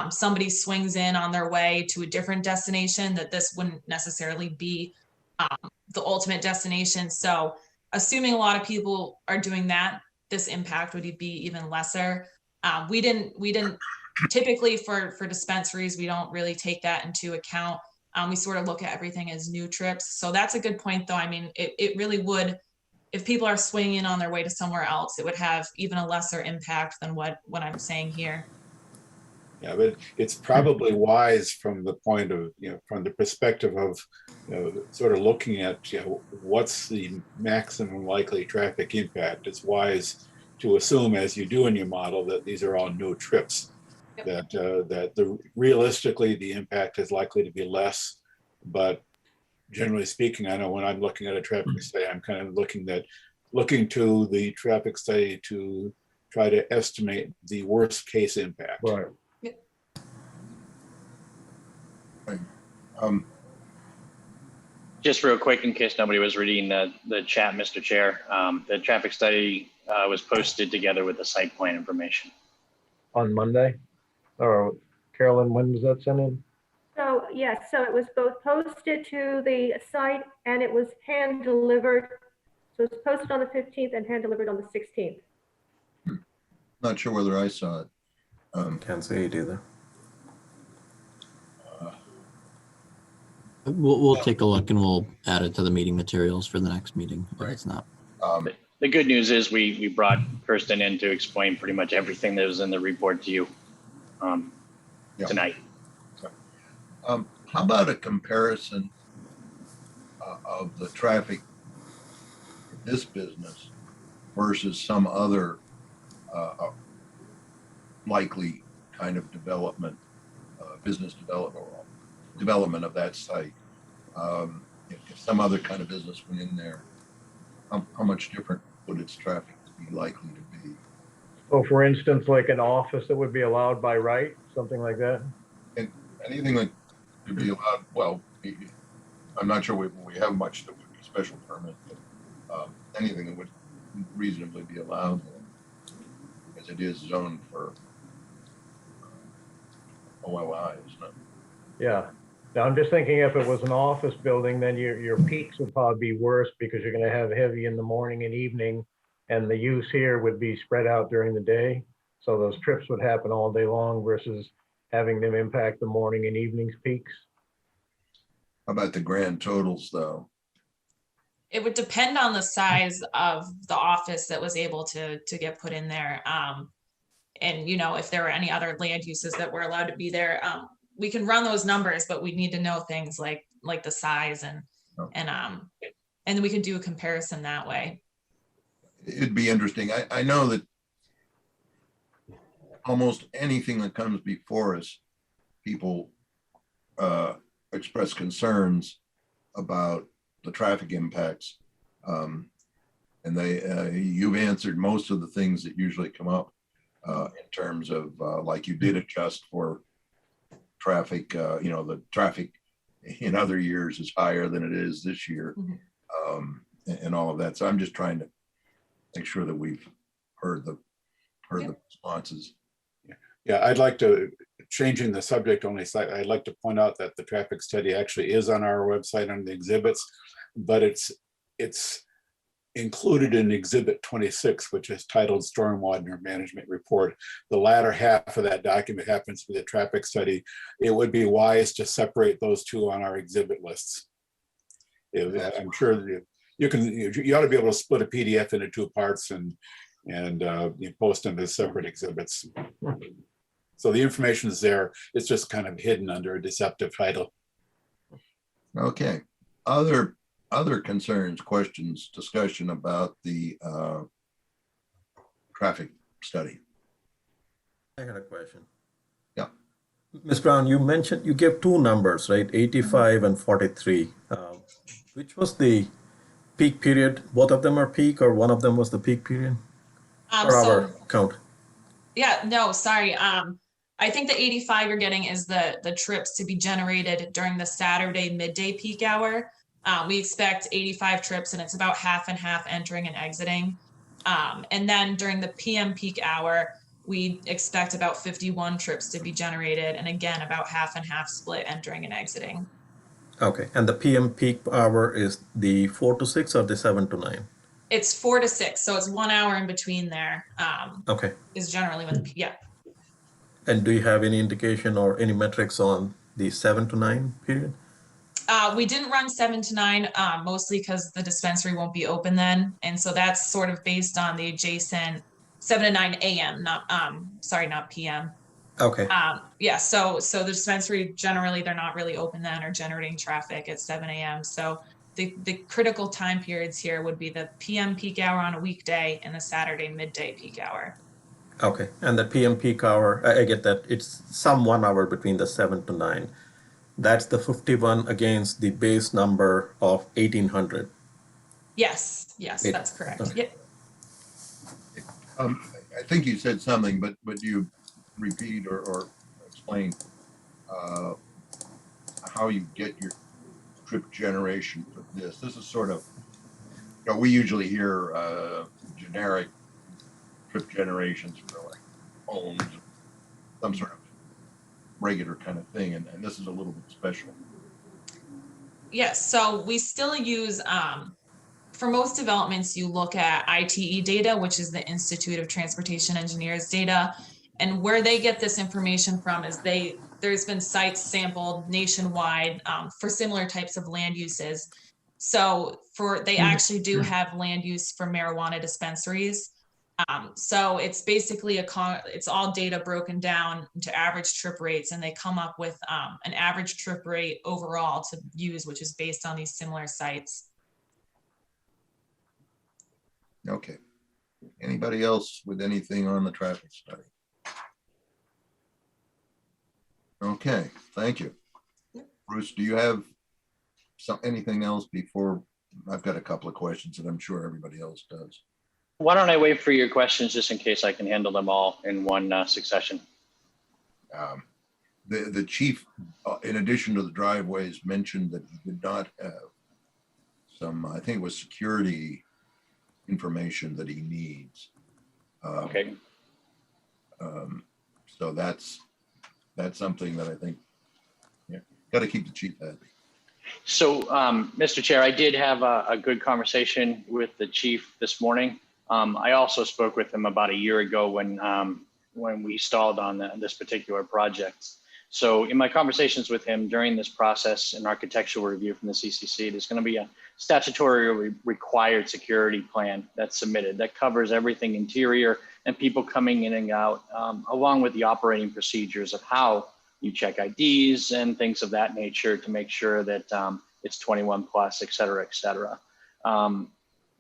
somebody swings in on their way to a different destination, that this wouldn't necessarily be the ultimate destination. So assuming a lot of people are doing that, this impact would be even lesser. We didn't typically for dispensaries, we don't really take that into account. We sort of look at everything as new trips. So that's a good point, though. I mean, it really would, if people are swinging in on their way to somewhere else, it would have even a lesser impact than what I'm saying here. Yeah, but it's probably wise from the point of, from the perspective of, sort of looking at, what's the maximum likely traffic impact. It's wise to assume, as you do in your model, that these are all new trips. Yep. That realistically, the impact is likely to be less. But generally speaking, I know when I'm looking at a traffic study, I'm kind of looking to the traffic study to try to estimate the worst case impact. Right. Just real quick, in case nobody was reading the chat, Mr. Chair, the traffic study was posted together with the site plan information. On Monday? Or Carolyn, when was that sent in? So, yes, so it was both posted to the site and it was hand delivered. So it's posted on the 15th and hand delivered on the 16th. Not sure whether I saw it. Can't say it either. We'll take a look and we'll add it to the meeting materials for the next meeting. If it's not. The good news is we brought Kirsten in to explain pretty much everything that was in the report to you tonight. How about a comparison of the traffic in this business versus some other likely kind of development, business development of that site? If some other kind of business went in there, how much different would its traffic be likely to be? Oh, for instance, like an office that would be allowed by right, something like that? And anything that could be allowed, well, I'm not sure we have much that would be special permit, but anything that would reasonably be allowed there, as it is zoned for OLI, isn't it? Yeah. Now, I'm just thinking if it was an office building, then your peaks would probably be worse because you're going to have heavy in the morning and evening, and the use here would be spread out during the day. So those trips would happen all day long versus having them impact the morning and evening's peaks. How about the grand totals, though? It would depend on the size of the office that was able to get put in there. And, you know, if there were any other land uses that were allowed to be there, we can run those numbers, but we need to know things like the size and we can do a comparison that way. It'd be interesting. I know that almost anything that comes before us, people express concerns about the traffic impacts. And you've answered most of the things that usually come up in terms of like you did adjust for traffic, you know, the traffic in other years is higher than it is this year, and all of that. So I'm just trying to make sure that we've heard the responses. Yeah, I'd like to, changing the subject only slightly, I'd like to point out that the traffic study actually is on our website under the exhibits, but it's included in Exhibit 26, which is titled Stormwater Management Report. The latter half of that document happens to be the traffic study. It would be wise to separate those two on our exhibit lists. I'm sure you ought to be able to split a PDF into two parts and you post them as separate exhibits. So the information is there. It's just kind of hidden under a deceptive title. Okay. Other concerns, questions, discussion about the traffic study? I had a question. Yeah. Ms. Brown, you mentioned, you gave two numbers, right? 85 and 43. Which was the peak period? Both of them are peak, or one of them was the peak period? For our count. Yeah, no, sorry. I think the 85 you're getting is the trips to be generated during the Saturday midday peak hour. We expect 85 trips, and it's about half and half entering and exiting. And then during the PM peak hour, we expect about 51 trips to be generated, and again, about half and half split entering and exiting. Okay, and the PM peak hour is the 4 to 6 or the 7 to 9? It's 4 to 6, so it's 1 hour in between there. Okay. Is generally when yeah. And do you have any indication or any metrics on the 7 to 9 period? We didn't run 7 to 9, mostly because the dispensary won't be open then. And so that's sort of based on the adjacent 7 to 9 a.m., not p.m. Okay. Yeah, so the dispensary, generally, they're not really open then or generating traffic at 7 a.m. So the critical time periods here would be the PM peak hour on a weekday and the Saturday midday peak hour. Okay, and the PM peak hour, I get that. It's some 1 hour between the 7 to 9. That's the 51 against the base number of 1800. Yes, that's correct. Okay. Yep. I think you said something, but you repeat or explain how you get your trip generation for this. This is sort of, we usually hear generic trip generations for like phones, some sort of regular kind of thing, and this is a little bit special. Yes, so we still use, for most developments, you look at ITE data, which is the Institute of Transportation Engineers data. And where they get this information from is there's been sites sampled nationwide for similar types of land uses. So they actually do have land use for marijuana dispensaries. So it's basically it's all data broken down into average trip rates, and they come up with an average trip rate overall to use, which is based on these similar sites. Okay. Anybody else with anything on the traffic study? Okay, thank you. Bruce, do you have anything else before? I've got a couple of questions that I'm sure everybody else does. Why don't I wait for your questions just in case I can handle them all in one succession? The chief, in addition to the driveways, mentioned that he did not have some, I think it was security information that he needs. Okay. So that's something that I think, got to keep the chief happy. So, Mr. Chair, I did have a good conversation with the chief this morning. I also spoke with him about a year ago when we stalled on this particular project. So in my conversations with him during this process, an architectural review from the CCC, there's going to be a statutory required security plan that's submitted that covers everything interior and people coming in and out, along with the operating procedures of how you check IDs and things of that nature to make sure that it's 21 plus, et cetera, et cetera.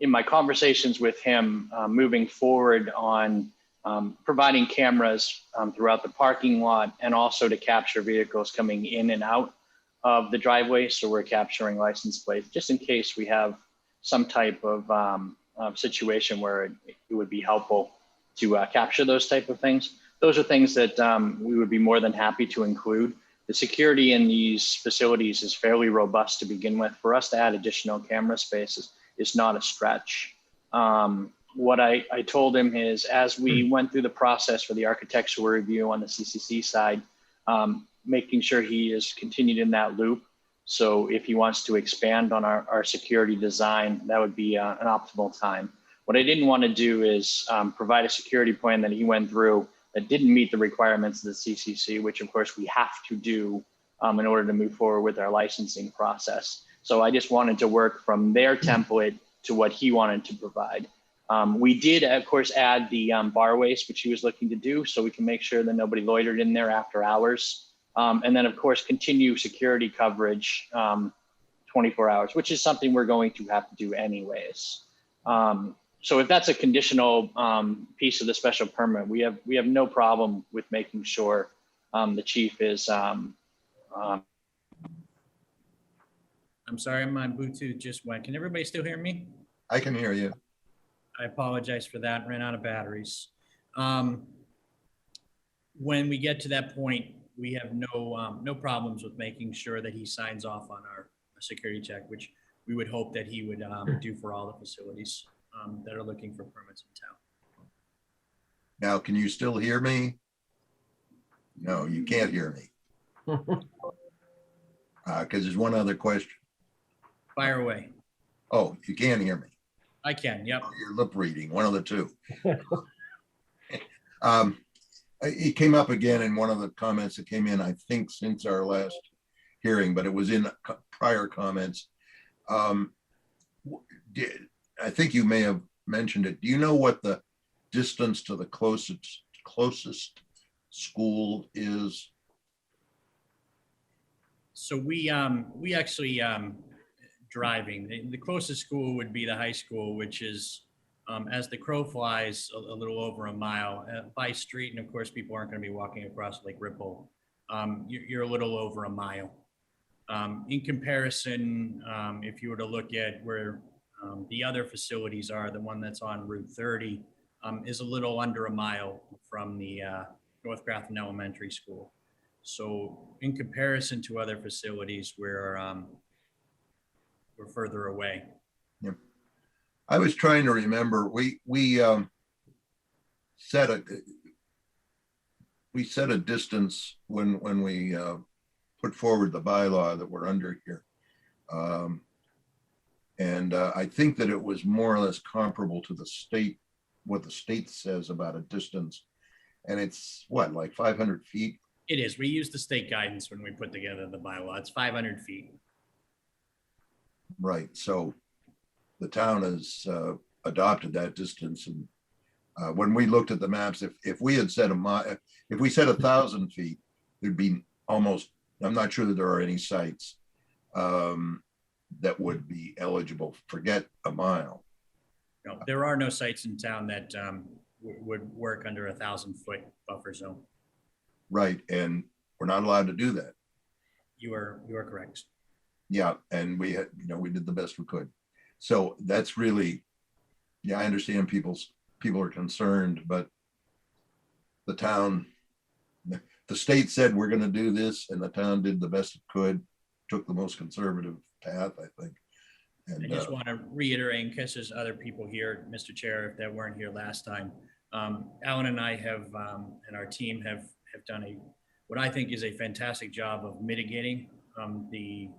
In my conversations with him, moving forward on providing cameras throughout the parking lot and also to capture vehicles coming in and out of the driveway. So we're capturing license plates just in case we have some type of situation where it would be helpful to capture those type of things. Those are things that we would be more than happy to include. The security in these facilities is fairly robust to begin with. For us to add additional camera spaces is not a stretch. What I told him is, as we went through the process for the architectural review on the CCC side, making sure he is continued in that loop. So if he wants to expand on our security design, that would be an optimal time. What I didn't want to do is provide a security plan that he went through that didn't meet the requirements of the CCC, which of course we have to do in order to move forward with our licensing process. So I just wanted to work from their template to what he wanted to provide. We did, of course, add the bar waste, which he was looking to do, so we can make sure that nobody loitered in there after hours. And then, of course, continue security coverage 24 hours, which is something we're going to have to do anyways. So if that's a conditional piece of the special permit, we have no problem with making sure the chief is. I'm sorry, my Bluetooth just went. Can everybody still hear me? I can hear you. I apologize for that. Ran out of batteries. When we get to that point, we have no problems with making sure that he signs off on our security check, which we would hope that he would do for all the facilities that are looking for permits in town. Now, can you still hear me? No, you can't hear me. Because there's one other question. Fire away. Oh, you can hear me. I can, yep. You're lip reading, one of the two. It came up again in one of the comments that came in, I think, since our last hearing, but it was in prior comments. I think you may have mentioned it. Do you know what the distance to the closest school is? So we actually driving. The closest school would be the high school, which is, as the crow flies, a little over a mile by street. And of course, people aren't going to be walking across Lake Ripple. You're a little over a mile. In comparison, if you were to look at where the other facilities are, the one that's on Route 30 is a little under a mile from the North Grafton Elementary School. So in comparison to other facilities, we're further away. Yeah. I was trying to remember, we set a distance when we put forward the bylaw that we're under here. And I think that it was more or less comparable to the state, what the state says about a distance. And it's what, like 500 feet? It is. We use the state guidance when we put together the bylaw. It's 500 feet. Right. So the town has adopted that distance. And when we looked at the maps, if we had set if we set 1,000 feet, there'd be almost, I'm not sure that there are any sites that would be eligible. Forget a mile. No, there are no sites in town that would work under 1,000-foot buffer zone. Right, and we're not allowed to do that. You are correct. Yeah, and we had, we did the best we could. So that's really, yeah, I understand people are concerned, but the town, the state said we're going to do this, and the town did the best it could, took the most conservative path, I think. And I just want to reiterate, in case there's other people here, Mr. Chair, if that weren't here last time, Alan and I have, and our team have done what I think is a fantastic job of mitigating the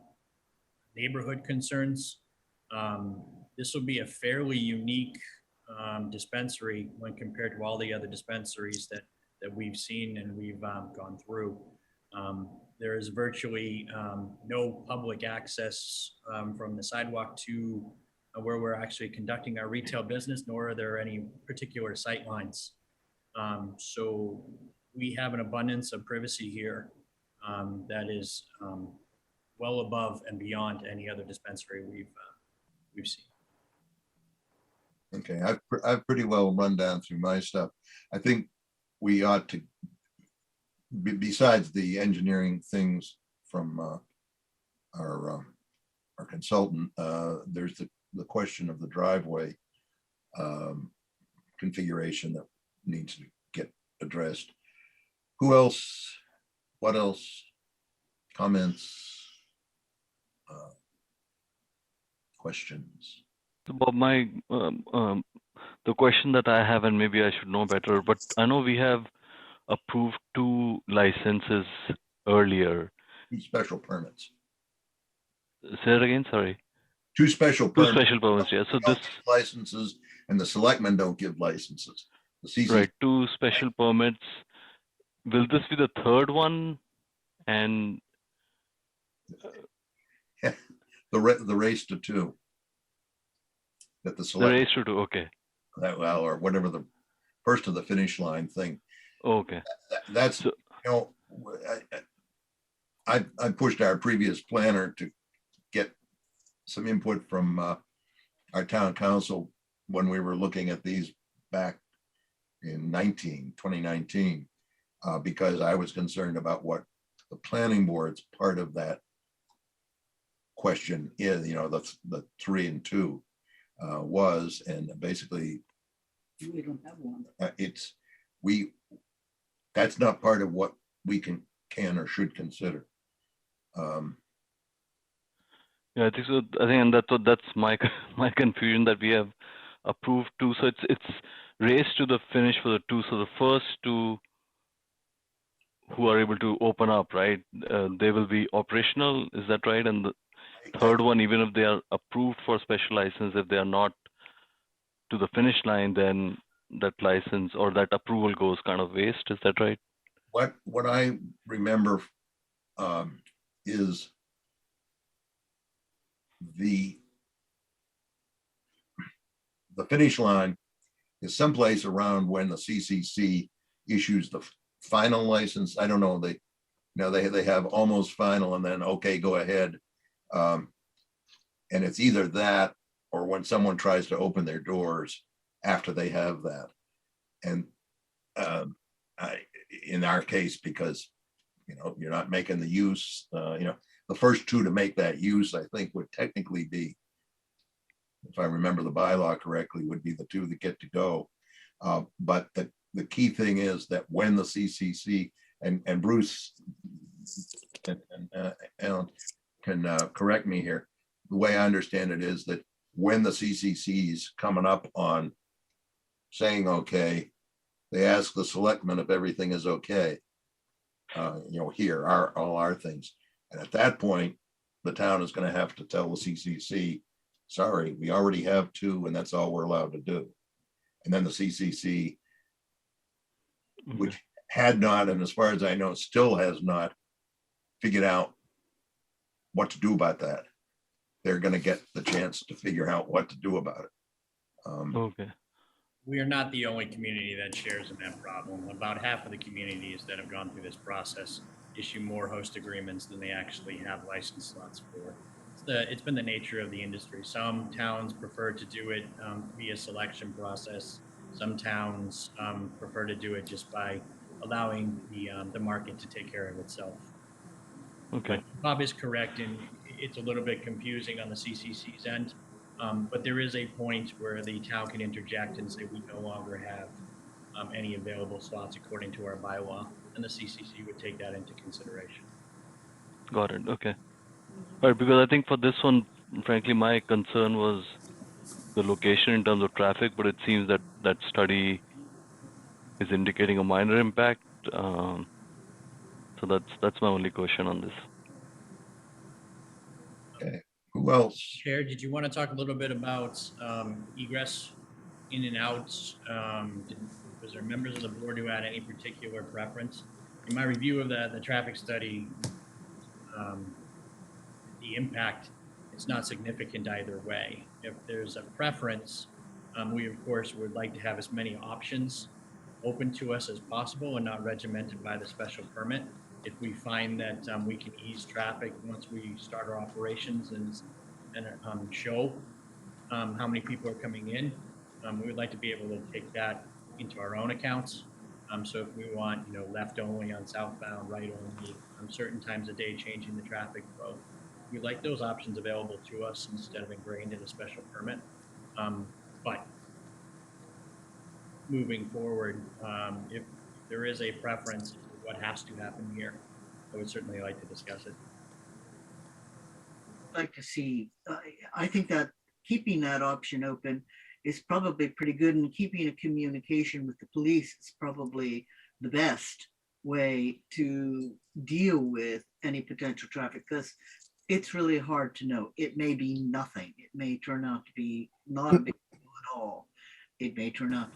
neighborhood concerns. This will be a fairly unique dispensary when compared to all the other dispensaries that we've seen and we've gone through. There is virtually no public access from the sidewalk to where we're actually conducting our retail business, nor are there any particular sight lines. So we have an abundance of privacy here that is well above and beyond any other dispensary we've seen. Okay, I've pretty well run down through my stuff. I think we ought to, besides the engineering things from our consultant, there's the question of the driveway configuration that needs to get addressed. Who else? What else? Comments? Questions? Bob, the question that I have, and maybe I should know better, but I know we have approved 2 licenses earlier. 2 special permits. Say it again, sorry. 2 special 2 permits. special permits, yeah. So this licenses, and the selectmen don't give licenses. The CC, right, 2 special permits. Will this be the 3rd one? And the race to 2. That the the race to 2, okay. That, well, or whatever the first to the finish line thing. Okay. That's So, I pushed our previous planner to get some input from our town council when we were looking at these back in 2019, because I was concerned about what the planning board's part of that question is, the 3 and 2 was, and basically We don't have one. that's not part of what we can or should consider. yeah, I think so. I think, and that's my my confusion, that we have approved 2. So it's race to the finish for the 2. So the first 2 who are able to open up, right? They will be operational. Is that right? And the 3rd one, even if they are approved for special license, if they are not to the finish line, then that license or that approval goes kind of waste. Is that right? What I remember is the finish line is someplace around when the CCC issues the final license. I don't know. They have almost final and then, okay, go ahead. And it's either that or when someone tries to open their doors after they have that. And in our case, because, you're not making the use, the first two to make that use, I think would technically be, if I remember the bylaw correctly, would be the two that get to go. But the key thing is that when the CCC and Bruce and Alan can correct me here, the way I understand it is that when the CCC's coming up on saying okay, they ask the selectmen if everything is okay. Here are all our things, and at that point, the town is going to have to tell the CCC, sorry, we already have two, and that's all we're allowed to do. And then the CCC, which had not, and as far as I know, still has not figured out what to do about that. They're going to get the chance to figure out what to do about it. Okay. We are not the only community that shares in that problem. About half of the communities that have gone through this process issue more host agreements than they actually have license slots for. It's been the nature of the industry. Some towns prefer to do it via selection process. Some towns prefer to do it just by allowing the market to take care of itself. Okay. Bob is correct, and it's a little bit confusing on the CCC's end. But there is a point where the town can interject and say we no longer have any available slots according to our bylaw, and the CCC would take that into consideration. Got it. Okay. All right, because I think for this one, frankly, my concern was the location in terms of traffic, but it seems that that study is indicating a minor impact. So that's my only question on this. Okay. Who else? Chair, did you want to talk a little bit about egress in and out? Was there members of the board who had any particular preference? In my review of the traffic study, the impact is not significant either way. If there's a preference, we of course would like to have as many options open to us as possible and not regimented by the special permit. If we find that we can ease traffic once we start our operations and show how many people are coming in, we would like to be able to take that into our own accounts. So if we want, left only on southbound, right only, certain times of day changing the traffic flow, we'd like those options available to us instead of ingrained in a special permit. But moving forward, if there is a preference to what has to happen here, I would certainly like to discuss it. I'd like to see, I think that keeping that option open is probably pretty good, and keeping a communication with the police is probably the best way to deal with any potential traffic, because it's really hard to know. It may be nothing. It may turn out to be not a big deal at all. It may turn out,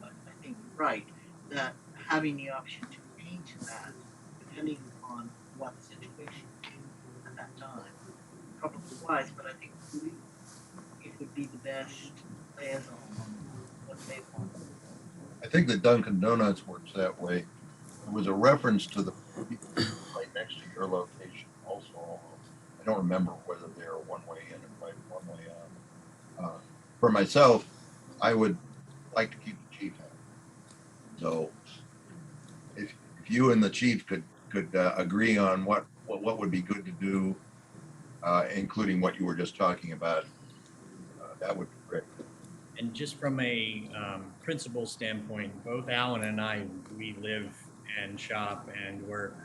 but I think you're right, that having the option to change that, depending on what the situation is at that time, probably wise, but I think it would be the best liaison on what they want. I think that Dunkin' Donuts works that way. There was a reference to the right next to your location also. I don't remember whether they're one way in and one way out. For myself, I would like to keep the chief happy. So if you and the chief could agree on what would be good to do, including what you were just talking about, that would be great. And just from a principal standpoint, both Alan and I, we live and shop and work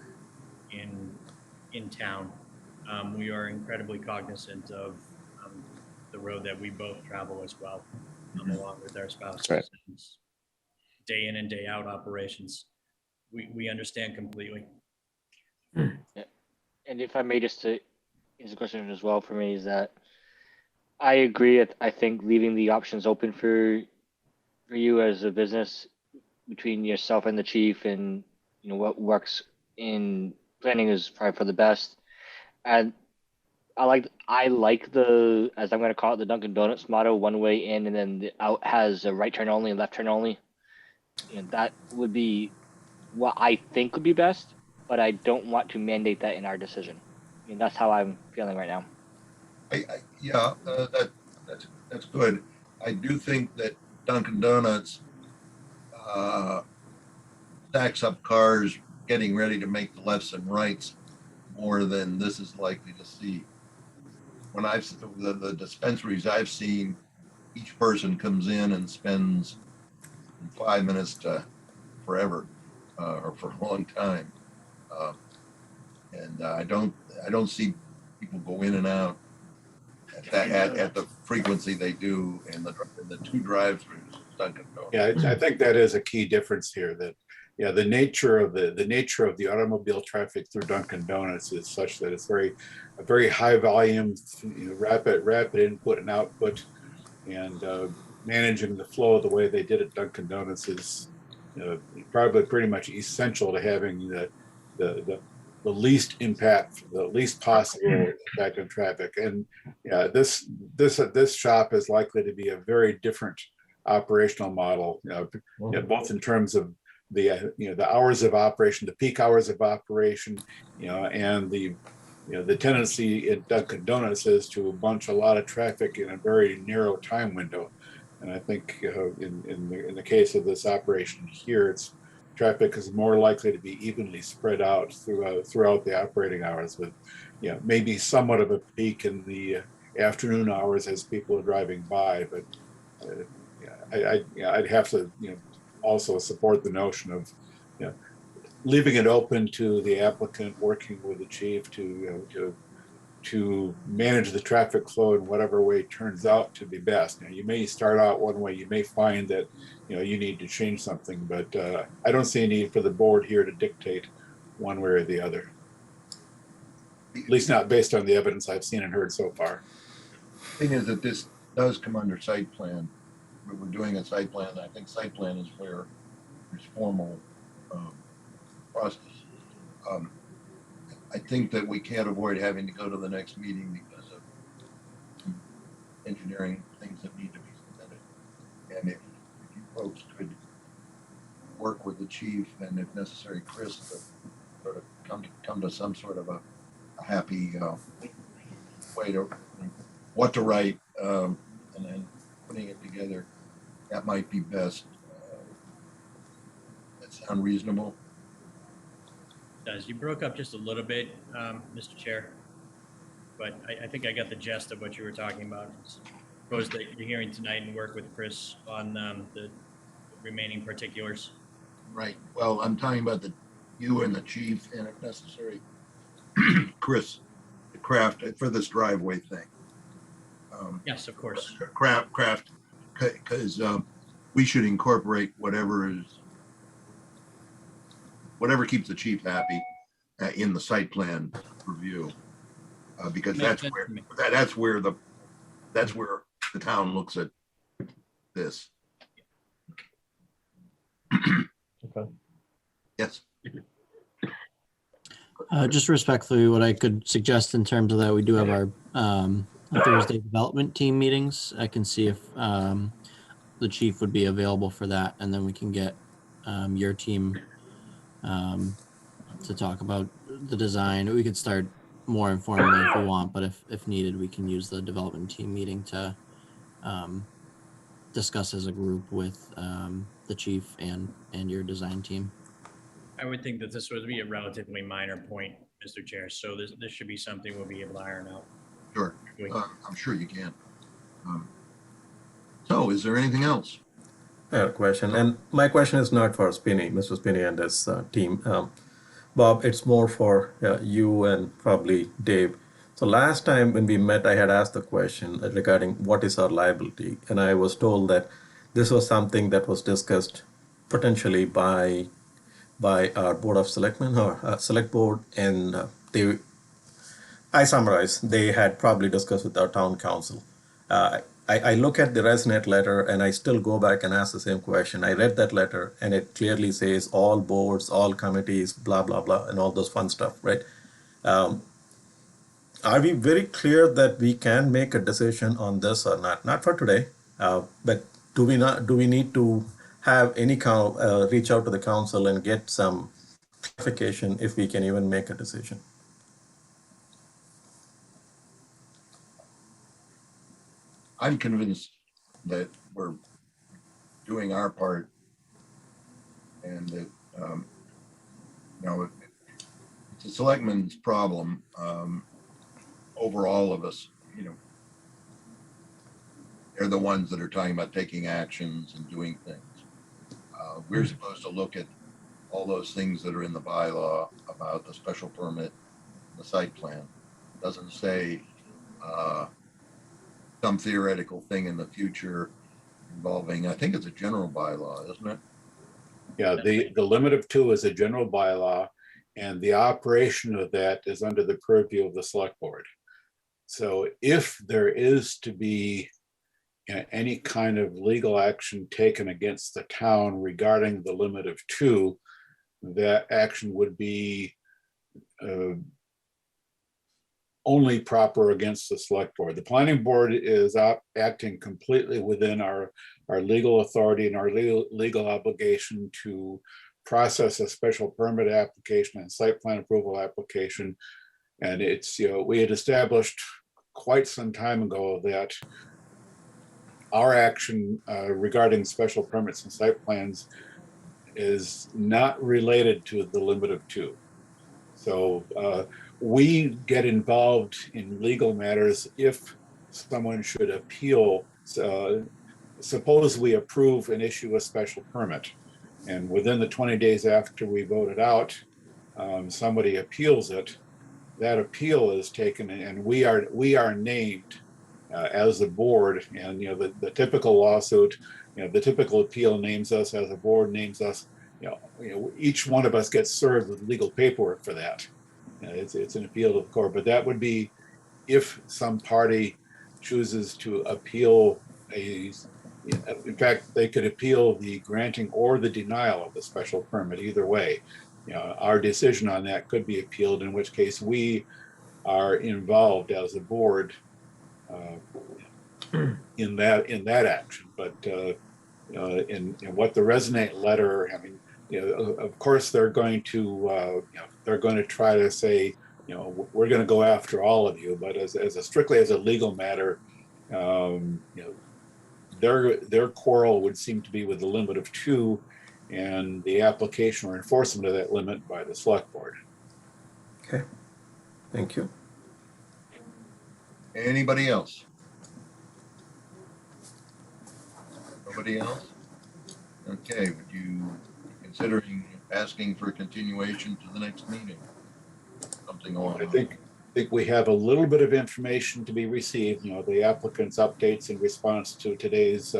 in town. We are incredibly cognizant of the road that we both travel as well, along with our spouses. Right. Day in and day out operations. We understand completely. Yeah. And if I may just to answer the question as well for me is that I agree. I think leaving the options open for you as a business between yourself and the chief, and what works in planning is probably for the best. And I like the, as I'm going to call it, the Dunkin' Donuts motto: one way in and then the out has a right turn only and left turn only. That would be what I think would be best, but I don't want to mandate that in our decision. That's how I'm feeling right now. Yeah, that's good. I do think that Dunkin' Donuts stacks up cars getting ready to make the lefts and rights more than this is likely to see. When the dispensaries I've seen, each person comes in and spends 5 minutes to forever, or for a long time. And I don't see people go in and out at the frequency they do in the two drive-throughs. Dunkin' Donuts. Yeah, I think that is a key difference here. That the nature of the automobile traffic through Dunkin' Donuts is such that it's a very high volume, rapid input and output, and managing the flow the way they did at Dunkin' Donuts is probably pretty much essential to having the least impact, the least possible impact on traffic. And yeah, this shop is likely to be a very different operational model, both in terms of the hours of operation, the peak hours of operation, and the tendency in Dunkin' Donuts is to bunch a lot of traffic in a very narrow time window. And I think in the case of this operation here, traffic is more likely to be evenly spread out throughout the operating hours, with maybe somewhat of a peak in the afternoon hours as people are driving by. But I'd have to also support the notion of leaving it open to the applicant working with the chief to manage the traffic flow in whatever way turns out to be best. You may start out one way, you may find that you need to change something, but I don't see a need for the board here to dictate one way or the other. At least not based on the evidence I've seen and heard so far. The thing is that this does come under site plan. We're doing a site plan. I think site plan is where there's formal process. I think that we can't avoid having to go to the next meeting because of some engineering things that need to be submitted. And if you folks could work with the chief and if necessary, Chris, to sort of come to some sort of a happy way to what to write, and then putting it together, that might be best. That sound reasonable? Does you broke up just a little bit, Mr. Chair, but I think I got the gist of what you were talking about. Suppose that you're hearing tonight and work with Chris on the remaining particulars. Right. Well, I'm talking about you and the chief, and if necessary, Chris, the craft for this driveway thing. Yes, of course. Craft, because we should incorporate whatever keeps the chief happy in the site plan review, because that's where the town looks at this. Okay. Yes. Just respectfully, what I could suggest in terms of that, we do have our Thursday development team meetings. I can see if the chief would be available for that, and then we can get your team to talk about the design. We could start more informally if we want, but if needed, we can use the development team meeting to discuss as a group with the chief and your design team. I would think that this would be a relatively minor point, Mr. Chair. So this should be something we'll be able to iron out. Sure. I'm sure you can. So is there anything else? I have a question, and my question is not for Mr. Spinney and his team. Bob, it's more for you and probably Dave. So last time when we met, I had asked the question regarding what is our liability, and I was told that this was something that was discussed potentially by our Board of Selectmen or Select Board, and I summarize, they had probably discussed with our town council. I look at the Resnet letter and I still go back and ask the same question. I read that letter and it clearly says all boards, all committees, blah, blah, blah, and all those fun stuff, right? Are we very clear that we can make a decision on this or not? Not for today, but do we need to have any reach out to the council and get some clarification if we can even make a decision? I'm convinced that we're doing our part and that, you know, it's a selectman's problem over all of us, you know. They're the ones that are talking about taking actions and doing things. We're supposed to look at all those things that are in the bylaw about the special permit, the site plan. It doesn't say some theoretical thing in the future involving, I think it's a general bylaw, isn't it? Yeah, the limit of 2 is a general bylaw, and the operation of that is under the purview of the select board. So if there is to be any kind of legal action taken against the town regarding the limit of 2, that action would be only proper against the select board. The planning board is acting completely within our legal authority and our legal obligation to process a special permit application and site plan approval application. And it's, you know, we had established quite some time ago that our action regarding special permits and site plans is not related to the limit of 2. So we get involved in legal matters if someone should appeal. Suppose we approve and issue a special permit, and within the 20 days after we vote it out, somebody appeals it. That appeal is taken, and we are named as a board. And you know, the typical lawsuit, you know, the typical appeal names us as a board, names us. You know, each one of us gets served with legal paperwork for that. You know, it's an appeal to the court, but that would be if some party chooses to appeal a. In fact, they could appeal the granting or the denial of the special permit. Either way, you know, our decision on that could be appealed, in which case we are involved as a board in that action. But in what the Resonate letter, I mean, you know, of course they're going to you know, they're going to try to say, you know, we're going to go after all of you. But as a strictly as a legal matter, you know, their quarrel would seem to be with the limit of 2 and the application or enforcement of that limit by the select board. Okay, thank you. Anybody else? Nobody else? Okay, would you considering asking for a continuation to the next meeting? Something along. I think we have a little bit of information to be received, you know, the applicant's updates in response to today's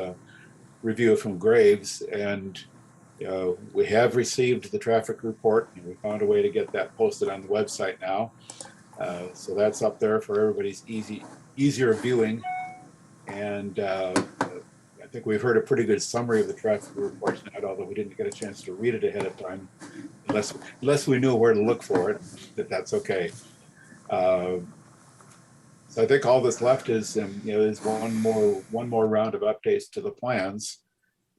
review from Graves. And we have received the traffic report, and we found a way to get that posted on the website now. So that's up there for everybody's easier viewing. And I think we've heard a pretty good summary of the traffic report tonight, although we didn't get a chance to read it ahead of time, unless we knew where to look for it. That's okay. So I think all that's left is, you know, is one more round of updates to the plans.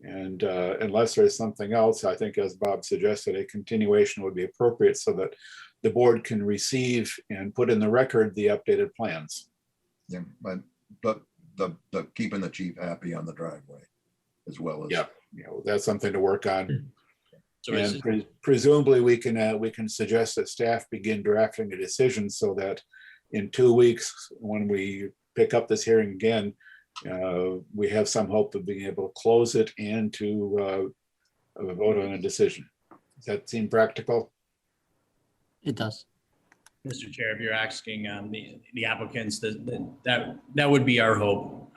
And unless there's something else, I think, as Bob suggested, a continuation would be appropriate so that the board can receive and put in the record the updated plans. Yeah, but the keeping the chief happy on the driveway as well as. Yeah, you know, that's something to work on. So and presumably we can suggest that staff begin drafting a decision so that in 2 weeks, when we pick up this hearing again, we have some hope of being able to close it and to vote on a decision. Does that seem practical? It does. Mr. Chair, if you're asking the applicants, that would be our hope.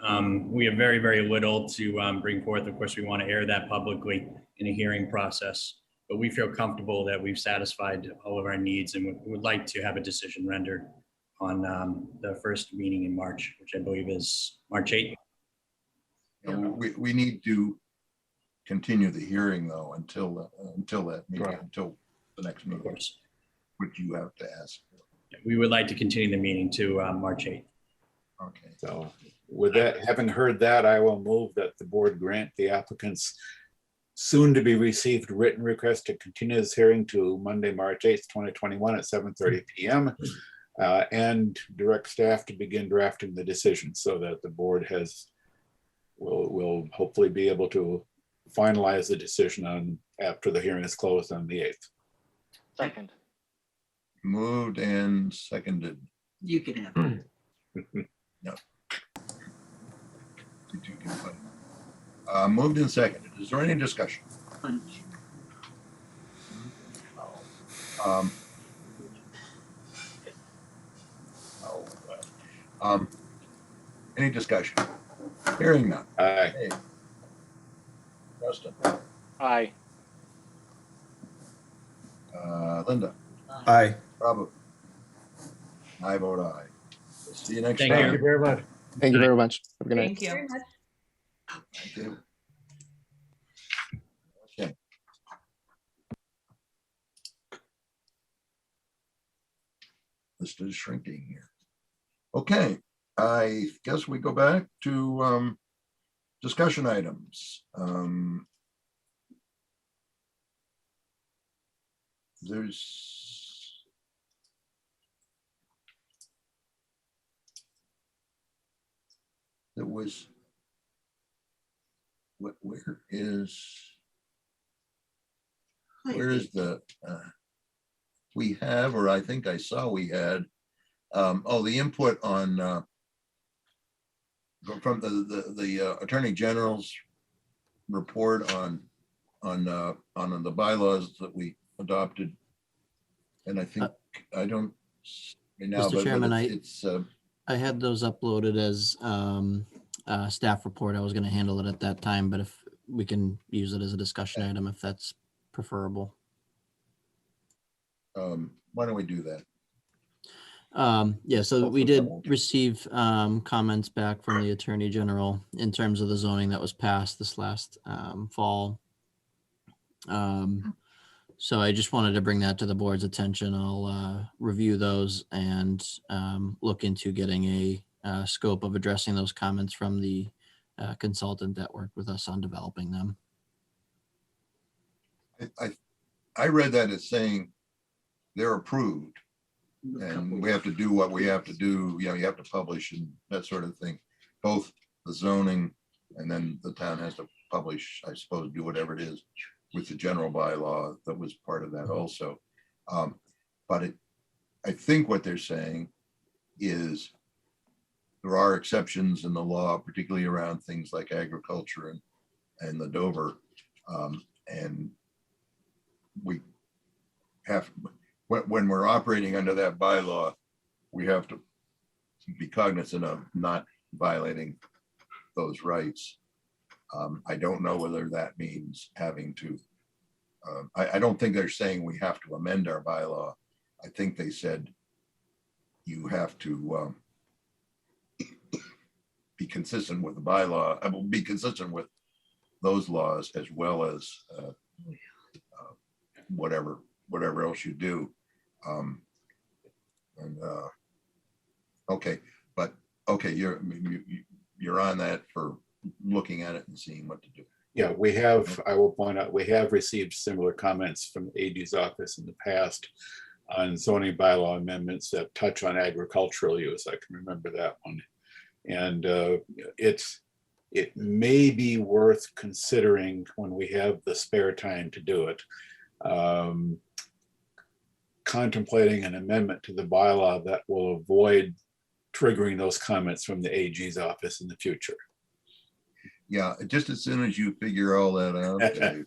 We have very, very little to bring forth. Of course, we want to air that publicly in a hearing process, but we feel comfortable that we've satisfied all of our needs, and we would like to have a decision rendered on the first meeting in March, which I believe is March 8th. We need to continue the hearing though until that meeting, Right. until the next meeting, Of course. which you have to ask for. We would like to continue the meeting to March 8th. Okay. So with that, having heard that, I will move that the board grant the applicant's soon to be received written request to continue this hearing to Monday, March 8th, 2021 at 7:30 p.m. And direct staff to begin drafting the decision so that the board has we'll hopefully be able to finalize the decision on after the hearing is closed on the 8th. Second. Moved and seconded. You can have it. No. Moved and seconded. Is there any discussion? Punch. Um, Any discussion? Hearing none. Aye. Hey. Justin, Aye. Linda, Aye. Robert. I vote aye. See you next Thank time. Thank you very much. Thank you very much. Have a good night. Thank you. Very much. Thank you. Okay. List is shrinking here. Okay, I guess we go back to discussion items. There was, where is the, we have, or I think I saw we had, the input on, from the Attorney General's report on the bylaws that we adopted. And I think, I don't, right now, Mr. but Chairman, it's I had those uploaded as staff report. I was going to handle it at that time, but if we can use it as a discussion item, if that's preferable. why don't we do that? Yeah, so we did receive comments back from the Attorney General in terms of the zoning that was passed this last fall. So I just wanted to bring that to the board's attention. I'll review those and look into getting a scope of addressing those comments from the consultant that worked with us on developing them. I read that as saying they're approved and we have to do what we have to do. You know, you have to publish and that sort of thing, both the zoning and then the town has to publish, I suppose, do whatever it is with the general bylaw that was part of that also. But I think what they're saying is there are exceptions in the law, particularly around things like agriculture and the Dover. And we have, when we're operating under that bylaw, we have to be cognizant of not violating those rights. I don't know whether that means having to, I don't think they're saying we have to amend our bylaw. I think they said you have to be consistent with the bylaw, be consistent with those laws as well as whatever else you do. Okay, but okay, you're on that for looking at it and seeing what to do. Yeah, we have, I will point out, we have received similar comments from the AG's office in the past on zoning bylaw amendments that touch on agricultural use. I can remember that one. And it may be worth considering when we have the spare time to do it. Contemplating an amendment to the bylaw that will avoid triggering those comments from the AG's office in the future. Yeah, just as soon as you figure all that out. Dave.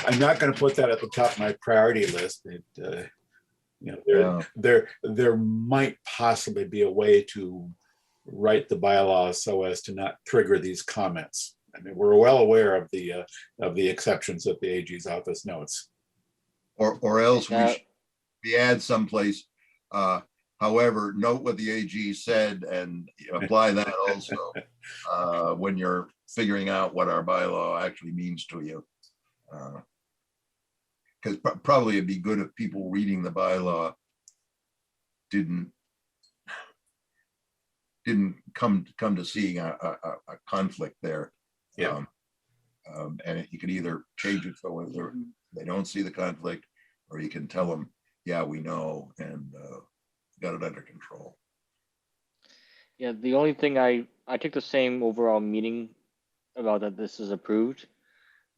I'm not going to put that at the top of my priority list. There might possibly be a way to write the bylaws so as to not trigger these comments. I mean, we're well aware of the exceptions that the AG's office notes. Or else we add someplace. However, note what the AG said and apply that also when you're figuring out what our bylaw actually means to you. Because probably it'd be good if people reading the bylaw didn't come to seeing a conflict there. Yeah. And you can either change it so they don't see the conflict, or you can tell them, yeah, we know, and got it under control. Yeah, the only thing I I took the same overall meaning about that this is approved.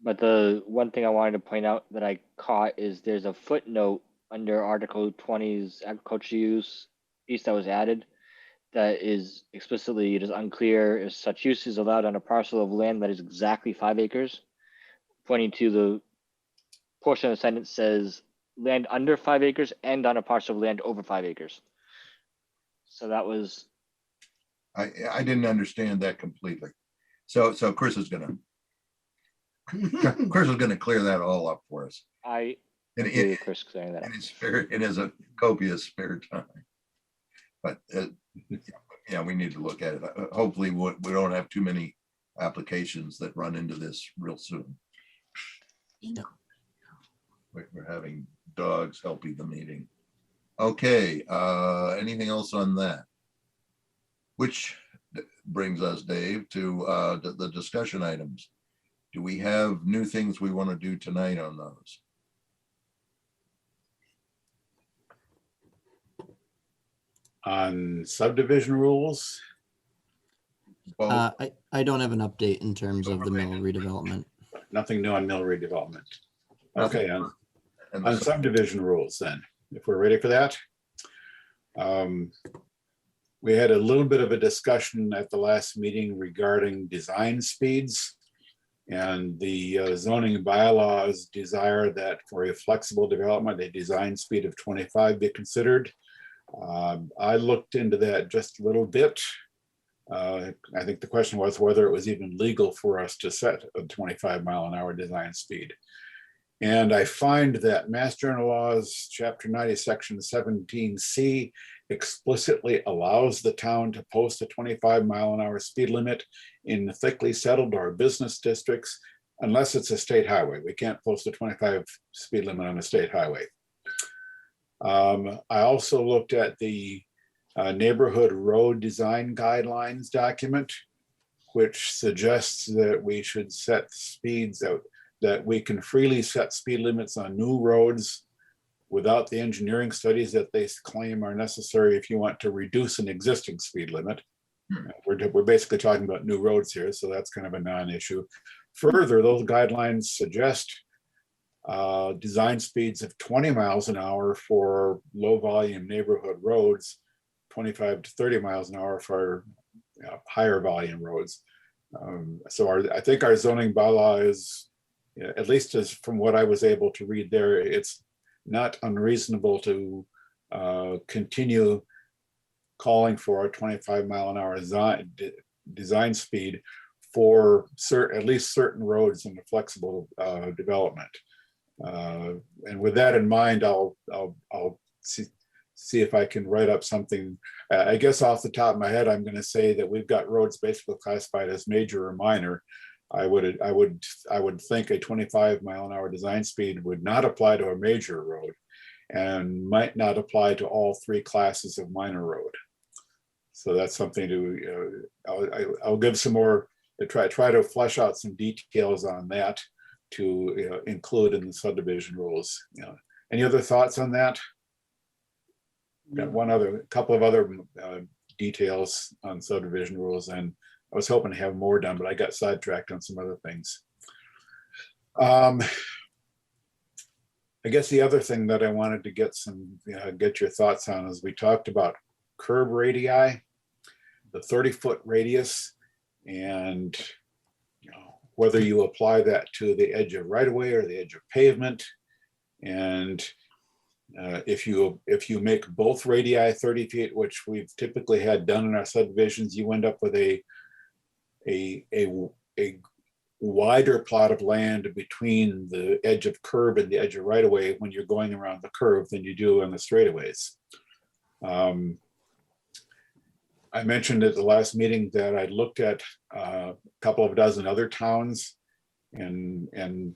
But the one thing I wanted to point out that I caught is there's a footnote under Article 20's agricultural use piece that was added that is explicitly, it is unclear if such use is allowed on a parcel of land that is exactly 5 acres, pointing to the portion of the sentence says land under 5 acres and on a parcel of land over 5 acres. So that was, I didn't understand that completely. So Chris is gonna clear that all up for us. I And agree with Chris saying that. in his spare, in his copious spare time. But yeah, we need to look at it. Hopefully we don't have too many applications that run into this real soon. We're having dogs helping the meeting. Okay, anything else on that? Which brings us, Dave, to the discussion items. Do we have new things we want to do tonight on those? On subdivision rules? Well, I don't have an update in terms of the mill redevelopment. Nothing new on mill redevelopment. Nothing. Okay, on subdivision rules then, if we're ready for that. We had a little bit of a discussion at the last meeting regarding design speeds. And the zoning bylaws desire that for a flexible development, a design speed of 25 be considered. I looked into that just a little bit. I think the question was whether it was even legal for us to set a 25-mile-an-hour design speed. And I find that Mass General Laws, Chapter 90, Section 17C explicitly allows the town to post a 25-mile-an-hour speed limit in thickly settled or business districts, unless it's a state highway. We can't post a 25 speed limit on a state highway. I also looked at the neighborhood road design guidelines document, which suggests that we should set speeds out, that we can freely set speed limits on new roads without the engineering studies that they claim are necessary if you want to reduce an existing speed limit. We're basically talking about new roads here, so that's kind of a non-issue. Further, those guidelines suggest design speeds of 20 miles an hour for low volume neighborhood roads, 25 to 30 miles an hour for higher volume roads. So I think our zoning bylaw is, at least as from what I was able to read there, it's not unreasonable to continue calling for a 25-mile-an-hour design speed for at least certain roads in the flexible development. And with that in mind, I'll see if I can write up something. I guess off the top of my head, I'm going to say that we've got roads basically classified as major or minor. I would think a 25-mile-an-hour design speed would not apply to a major road and might not apply to all 3 classes of minor road. So that's something to, I'll give some more, to try to flesh out some details on that to include in the subdivision rules. Any other thoughts on that? Got a couple of other details on subdivision rules, and I was hoping to have more done, but I got sidetracked on some other things. I guess the other thing that I wanted to get your thoughts on is we talked about curb radii, the 30-foot radius, and whether you apply that to the edge of right-of-way or the edge of pavement. And if you make both radii 30 feet, which we've typically had done in our subdivisions, you end up with a wider plot of land between the edge of curb and the edge of right-of-way when you're going around the curve than you do on the straightaways. I mentioned at the last meeting that I looked at a couple of dozen other towns, and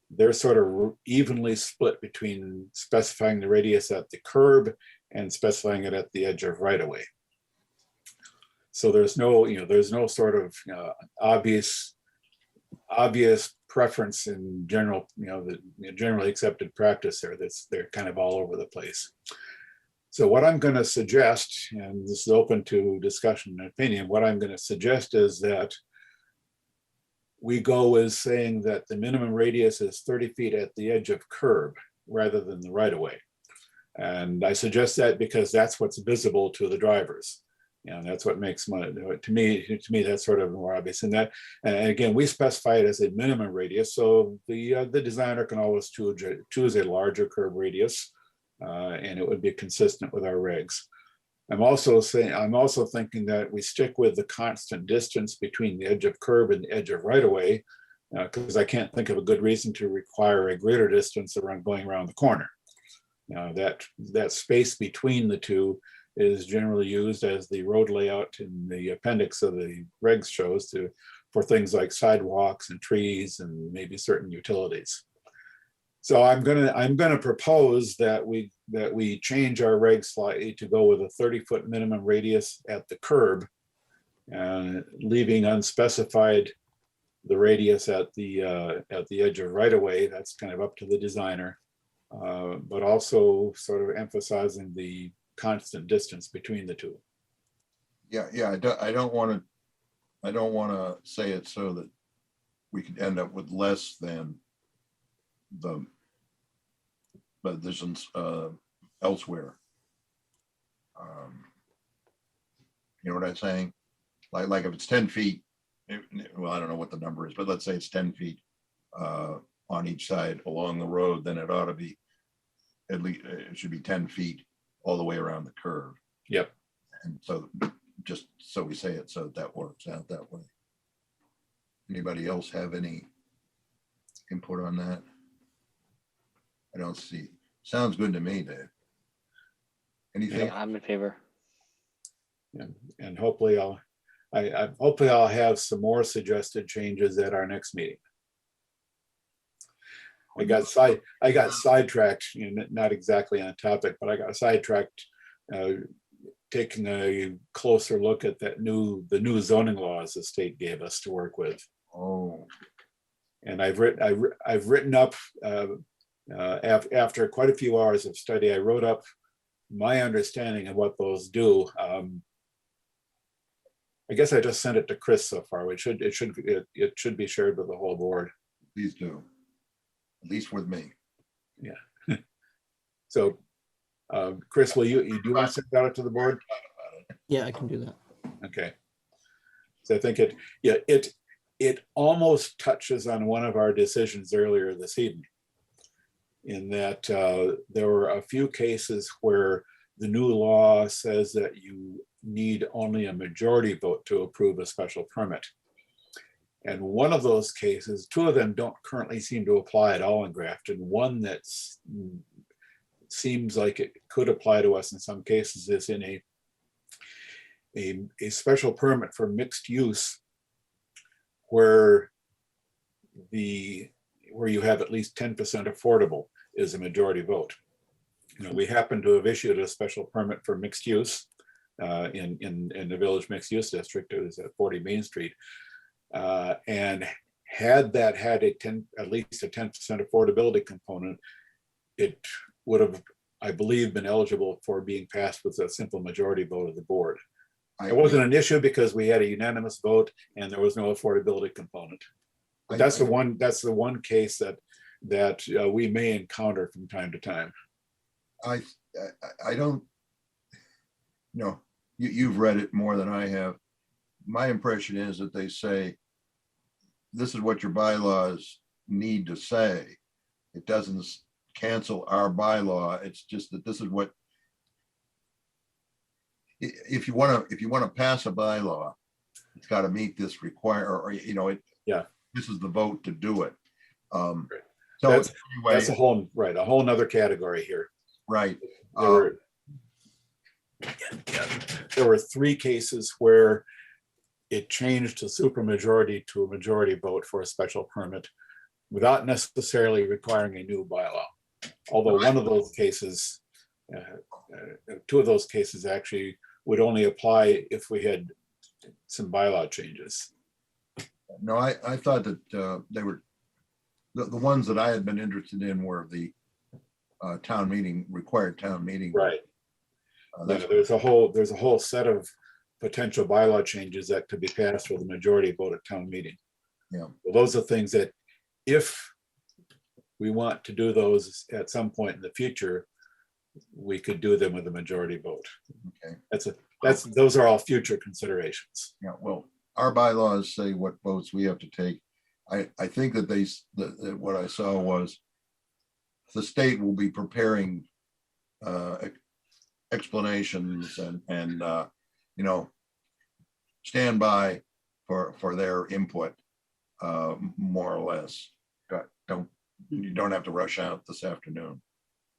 they're sort of evenly split between specifying the radius at the curb and specifying it at the edge of right-of-way. So there's no sort of obvious preference in general, the generally accepted practice there. They're kind of all over the place. So what I'm going to suggest, and this is open to discussion and opinion, what I'm going to suggest is that we go as saying that the minimum radius is 30 feet at the edge of curb rather than the right of way. And I suggest that because that's what's visible to the drivers. That's what makes to me, that's sort of more obvious. And again, we specify it as a minimum radius. So the designer can always choose a larger curb radius, and it would be consistent with our regs. I'm also thinking that we stick with the constant distance between the edge of curb and the edge of right of way, because I can't think of a good reason to require a greater distance around going around the corner. That space between the two is generally used as the road layout in the appendix of the regs shows for things like sidewalks and trees and maybe certain utilities. So I'm gonna propose that we change our regs slightly to go with a 30-foot minimum radius at the curb, leaving unspecified the radius at the edge of right of way. That's kind of up to the designer, but also sort of emphasizing the constant distance between the two. Yeah, I don't want to say it so that we could end up with less than the distance elsewhere. You know what I'm saying? Like if it's 10 feet, well, I don't know what the number is, but let's say it's 10 feet on each side along the road, then it ought to be at least, it should be 10 feet all the way around the curve. Yep. And so just so we say it so that works out that way. Anybody else have any input on that? I don't see. Sounds good to me, Dave. Anything? Yeah, I'm in favor. And hopefully I'll have some more suggested changes at our next meeting. I got sidetracked, not exactly on topic, but I got sidetracked taking a closer look at the new zoning laws the state gave us to work with. Oh. And I've written up after quite a few hours of study, I wrote up my understanding of what those do. I guess I just sent it to Chris so far. It should be shared with the whole board. Please do. At least with me. Yeah. So, Chris, will you do want to send that out to the board? Yeah, I can do that. Okay. So I think it almost touches on one of our decisions earlier this evening, in that there were a few cases where the new law says that you need only a majority vote to approve a special permit. And one of those cases, two of them don't currently seem to apply at all in Grafton. One that seems like it could apply to us in some cases is in a special permit for mixed use where you have at least 10% affordable is a majority vote. We happen to have issued a special permit for mixed use in the village mixed use district. It was at 40 Main Street. And had that had at least a 10% affordability component, it would have, I believe, been eligible for being passed with a simple majority vote of the board. It wasn't an issue because we had a unanimous vote and there was no affordability component. But that's the one case that we may encounter from time to time. I don't, you've read it more than I have. My impression is that they say, this is what your bylaws need to say. It doesn't cancel our bylaw. It's just that this is what, if you want to pass a bylaw, it's got to meet this this is the vote to do it. So that's anyway, a whole nother category here. Right. There were three cases where it changed to supermajority to a majority vote for a special permit without necessarily requiring a new bylaw. Although one of those cases, two of those cases actually would only apply if we had some bylaw changes. No, I thought that they were, the ones that I had been interested in were the required town meeting. Right. That's there's a whole set of potential bylaw changes that could be passed with a majority vote at town meeting. Yeah. Well, those are things that if we want to do those at some point in the future, we could do them with a majority vote. Okay. Those are all future considerations. Yeah, well, our bylaws say what votes we have to take. I think that that what I saw was the state will be preparing explanations and you know, stand by for their input, more or less. You don't have to rush out this afternoon.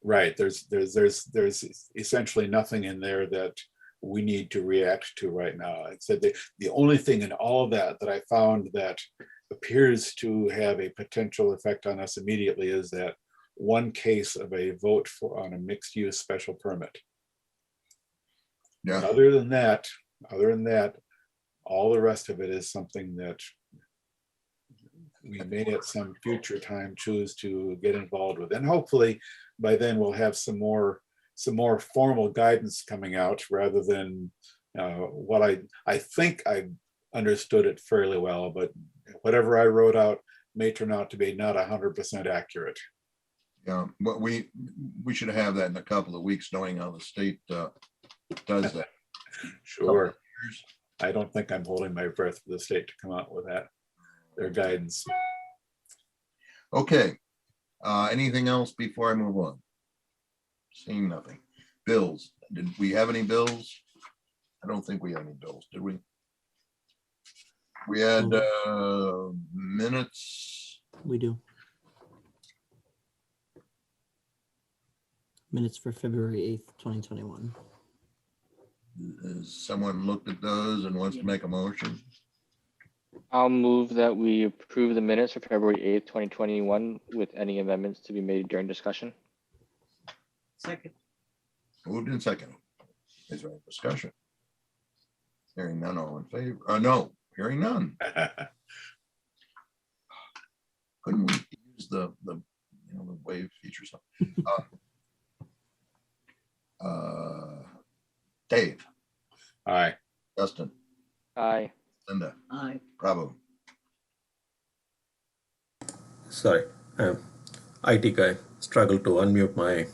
Right. There's essentially nothing in there that we need to react to right now. I said the only thing in all of that I found that appears to have a potential effect on us immediately is that one case of a vote on a mixed use special permit. Yeah. And other than that, all the rest of it is something that we may at some future time choose to get involved with. And hopefully by then we'll have some more formal guidance coming out rather than what I think I understood it fairly well, but whatever I wrote out may turn out to be not 100% accurate. Yeah, but we should have that in a couple of weeks, knowing how the state does that. Sure. I don't think I'm holding my breath for the state to come out with their guidance. Okay, anything else before I move on? Seeing nothing. Bills, did we have any bills? I don't think we had any bills, did we? We had minutes. We do. Minutes for February 8th, 2021. Has someone looked at those and wants to make a motion? I'll move that we approve the minutes for February 8th, 2021 with any amendments to be made during discussion. Second. Moved in second. Is there any discussion? Hearing none, all in favor? No, hearing none. Couldn't we use the wave feature? Dave. Aye. Justin. Aye. Linda. Aye. Bravo. Sorry, IT guy struggled to unmute my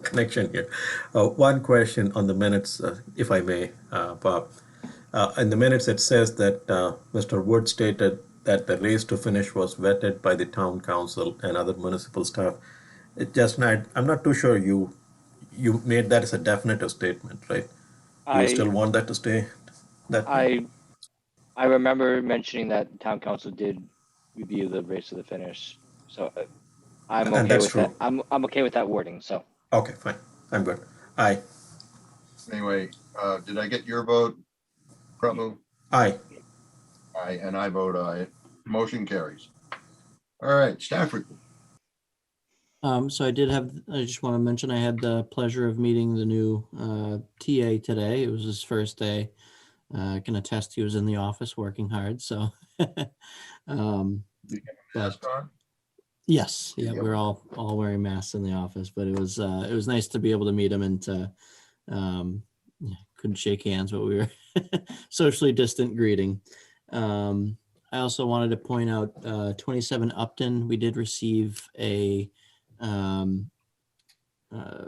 connection here. One question on the minutes, if I may, Bob. In the minutes, it says that Mr. Wood stated that the race to finish was vetted by the town council and other municipal staff. I'm not too sure you made that as a definitive statement, right? Do you still want that to stay that way? I remember mentioning that the town council did review the race to the finish, so I'm okay with that. I'm okay with that wording. So okay, fine. I'm good. Aye. Anyway, did I get your vote, Prabhu? Aye. Aye, and I vote aye. Motion carries. All right, staff report. So I just want to mention I had the pleasure of meeting the new TA today. It was his first day. I can attest he was in the office working hard. So, Mask on? yes, yeah, we're all wearing masks in the office, but it was nice to be able to meet him and to couldn't shake hands, but we were socially distant greeting. I also wanted to point out 27 Upton. We did receive a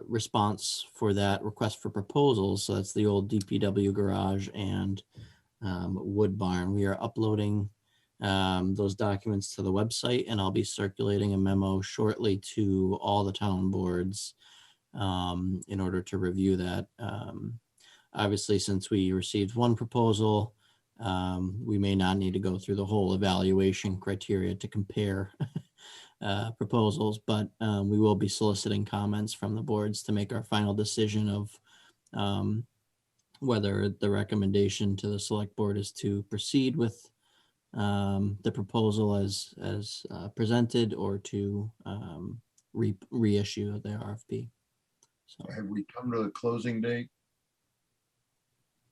response for that request for proposals. So that's the old DPW garage and wood barn. We are uploading those documents to the website, and I'll be circulating a memo shortly to all the town boards in order to review that. Obviously, since we received one proposal, we may not need to go through the whole evaluation criteria to compare proposals, but we will be soliciting comments from the boards to make our final decision of whether the recommendation to the select board is to proceed with the proposal as presented or to reissue the RFP. So have we come to the closing date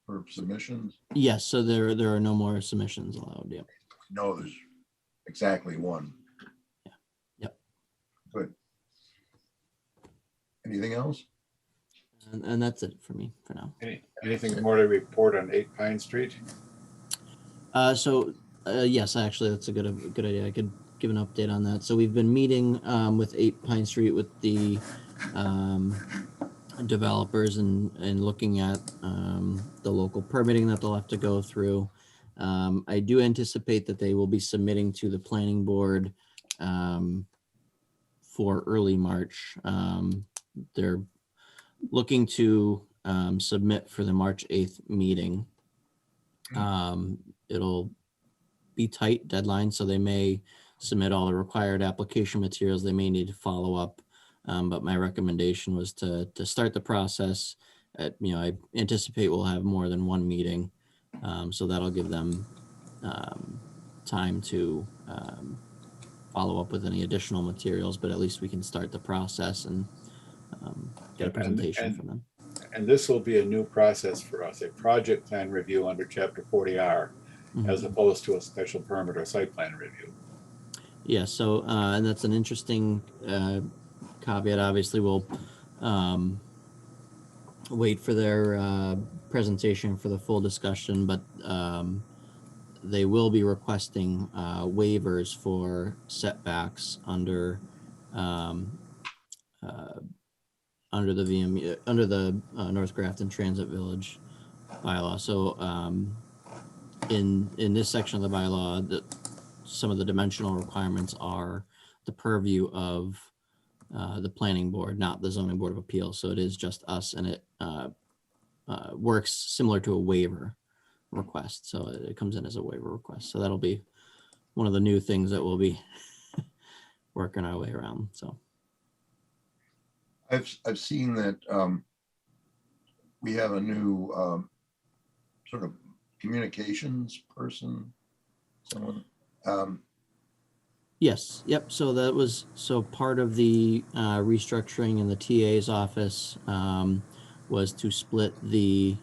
for submissions? yes, so there are no more submissions allowed. Yep. No, there's exactly one. Yep. Good. Anything else? And that's it for me for now. Anything more to report on 8 Pine Street? Yes, actually, that's a good idea. I could give an update on that. So we've been meeting with 8 Pine Street with the developers and looking at the local permitting that they'll have to go through. I do anticipate that they will be submitting to the planning board for early March. They're looking to submit for the March 8th meeting. It'll be tight deadline, so they may submit all the required application materials. They may need to follow up, but my recommendation was to start the process. I anticipate we'll have more than one meeting, so that'll give them time to follow up with any additional materials, but at least we can start the process and get a presentation from them. And this will be a new process for us, a project plan review under Chapter 40R, as opposed to a special permit or site plan review. Yeah, so, and that's an interesting caveat. Obviously, we'll wait for their presentation for the full discussion, but they will be requesting waivers for setbacks under the VM, under the North Grafton Transit Village bylaw. So in this section of the bylaw, some of the dimensional requirements are the purview of the planning board, not the zoning board of appeals. So it is just us, and it works similar to a waiver request. So it comes in as a waiver request. So that'll be one of the new things that we'll be working our way around. So I've seen that we have a new sort of communications person, someone. Yes, yep. So that was part of the restructuring in the TA's office was to split the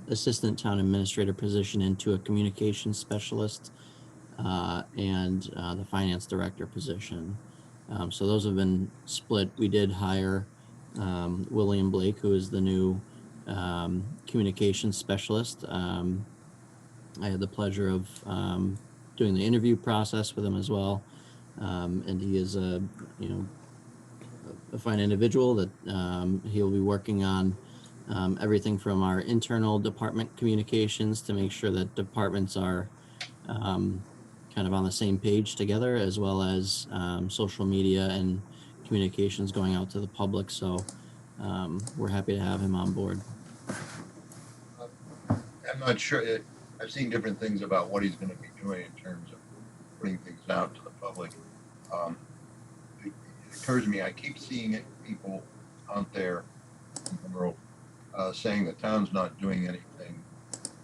assistant town administrator position into a communications specialist and the finance director position. So those have been split. We did hire William Blake, who is the new communications specialist. I had the pleasure of doing the interview process with him as well. And he is a fine individual that he'll be working on everything from our internal department communications to make sure that departments are kind of on the same page together, as well as social media and communications going out to the public. So we're happy to have him on board. I'm not sure. I've seen different things about what he's going to be doing in terms of putting things out to the public. It occurs to me, I keep seeing people out there in the world saying the town's not doing anything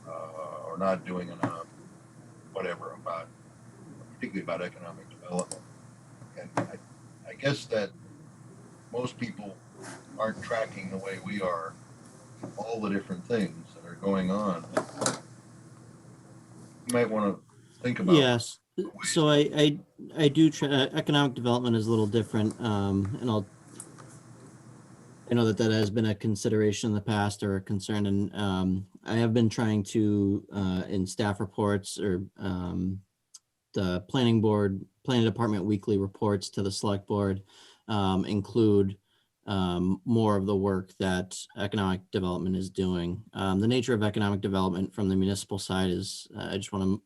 or not doing enough, whatever, particularly about economic development. And I guess that most people aren't tracking the way we are all the different things that are going on. You might want to think about. Yes. So I do economic development is a little different, and I know that has been a consideration in the past or a concern, and I have been trying to in staff reports or the planning department weekly reports to the select board include more of the work that economic development is doing. The nature of economic development from the municipal side is, I just want to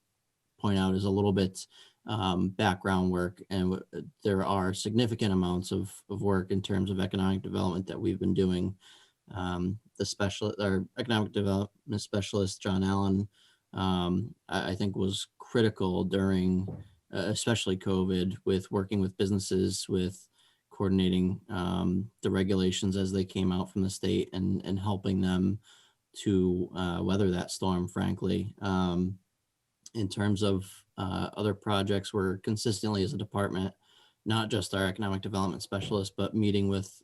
point out, is a little bit background work, and there are significant amounts of work in terms of economic development that we've been doing. Our economic development specialist, John Allen, I think was critical during, especially COVID, with working with businesses, with coordinating the regulations as they came out from the state and helping them to weather that storm, frankly. In terms of other projects, we're consistently as a department, not just our economic development specialist, but meeting with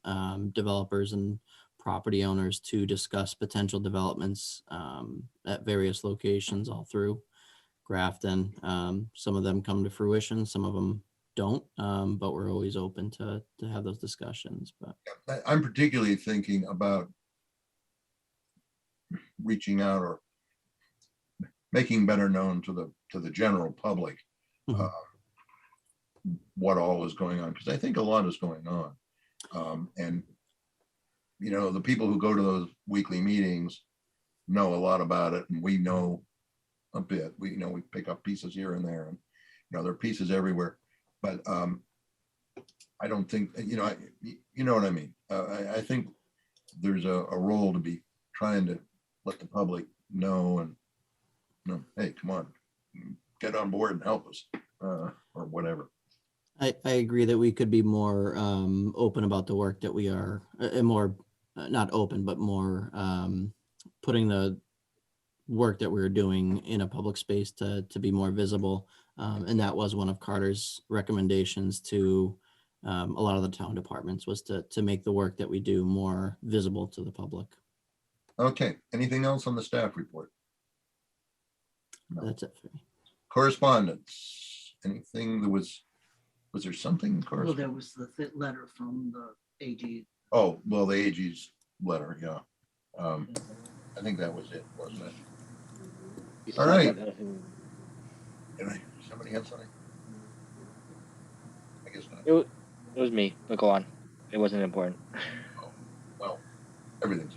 developers and property owners to discuss potential developments at various locations all through Grafton. Some of them come to fruition, some of them don't, but we're always open to have those discussions. But I'm particularly thinking about reaching out or making better known to the general public Mhm. what all is going on, because I think a lot is going on. And you know, the people who go to those weekly meetings know a lot about it, and we know a bit. We pick up pieces here and there, and there are pieces everywhere. But I don't think you know what I mean. I think there's a role to be trying to let the public know, and hey, come on, get on board and help us, or whatever. I agree that we could be more open about the work that we are, and more, not open, but more putting the work that we're doing in a public space to be more visible. And that was one of Carter's recommendations to a lot of the town departments, was to make the work that we do more visible to the public. Okay, anything else on the staff report? No. That's it for me. Correspondence, anything that was there something in Well, correspondence? there was the letter from the AG. Oh, well, the AG's letter, yeah. I think that was it, wasn't it? All right. Somebody have something? I guess not. It was me, but go on. It wasn't important. Well, everything's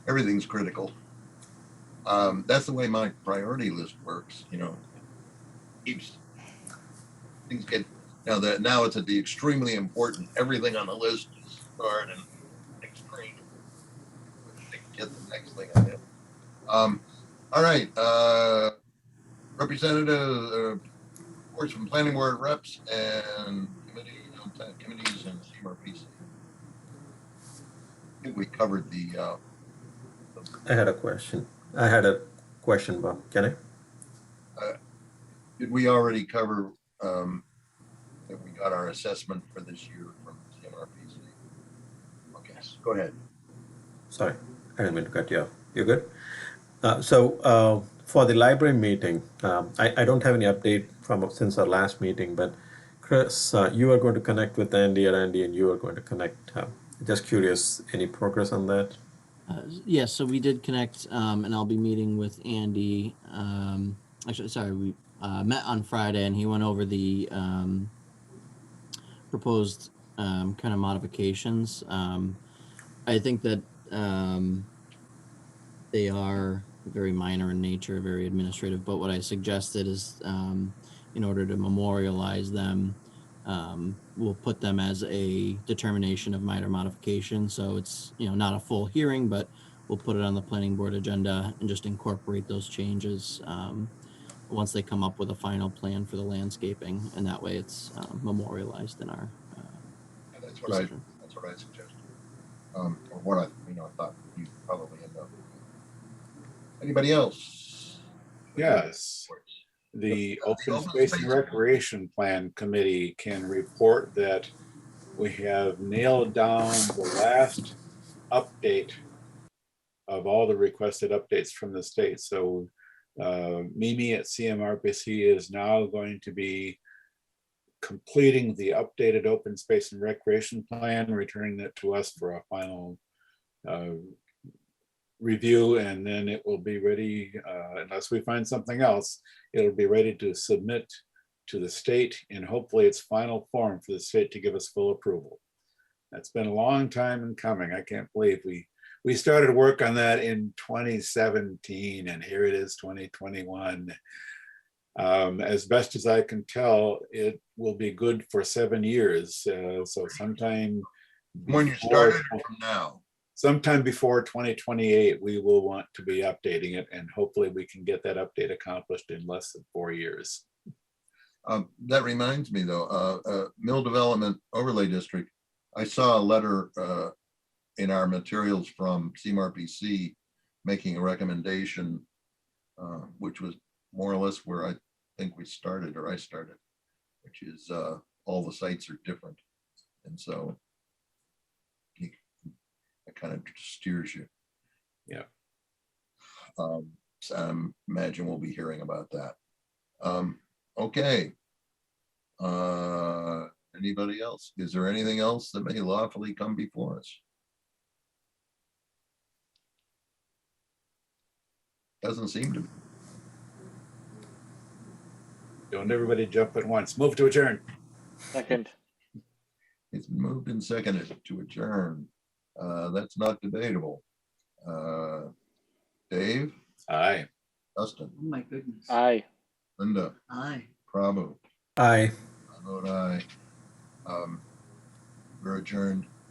everything's critical. That's the way my priority list works, keeps things get now it's at the extremely important. Everything on the list is starred and extreme. Get the next thing on it. All right, representative reports from planning board reps and committees and CMRPC. I think we covered the. I had a question, Bob. Can I? Did we already cover that we got our assessment for this year from CMRPC? Okay, go ahead. Sorry, I didn't mean to cut you off. You're good? So for the library meeting, I don't have any update since our last meeting, but Chris, you are going to connect with Andy, and you are going to connect. Just curious, any progress on that? Yes, so we did connect, and I'll be meeting with Andy. Actually, sorry, we met on Friday, and he went over the proposed kind of modifications. I think that they are very minor in nature, very administrative, but what I suggested is in order to memorialize them, we'll put them as a determination of minor modification. So it's, not a full hearing, but we'll put it on the planning board agenda and just incorporate those changes once they come up with a final plan for the landscaping. And that way it's memorialized in our That's what I suggested. Or what I thought you probably end up. Anybody else? Yes. The Open Space and Recreation Plan Committee can report that we have nailed down the last update of all the requested updates from the state. So Mimi at CMRPC is now going to be completing the updated Open Space and Recreation Plan, returning it to us for a final review, and then it will be ready, unless we find something else, it'll be ready to submit to the state in hopefully its final form for the state to give us full approval. That's been a long time in coming. I can't believe we started work on that in 2017, and here it is 2021. As best as I can tell, it will be good for 7 years. So sometime when you started from now. Sometime before 2028, we will want to be updating it, and hopefully we can get that update accomplished in less than 4 years. That reminds me though, Mill Development Overlay District, I saw a letter in our materials from CMRPC making a recommendation, which was more or less where I think we started, or I started, which is all the sites are different. And so it kind of steers you. Yeah. So I imagine we'll be hearing about that. Okay. Anybody else? Is there anything else that may lawfully come before us? Doesn't seem to be. Don't everybody jump at once. Move to adjourn. Second. It's been moved and seconded to adjourn. That's not debatable. Dave, Aye. Dustin, Oh, my goodness. Aye. Linda, Aye. Prabhu, Aye. I vote aye. We're adjourned.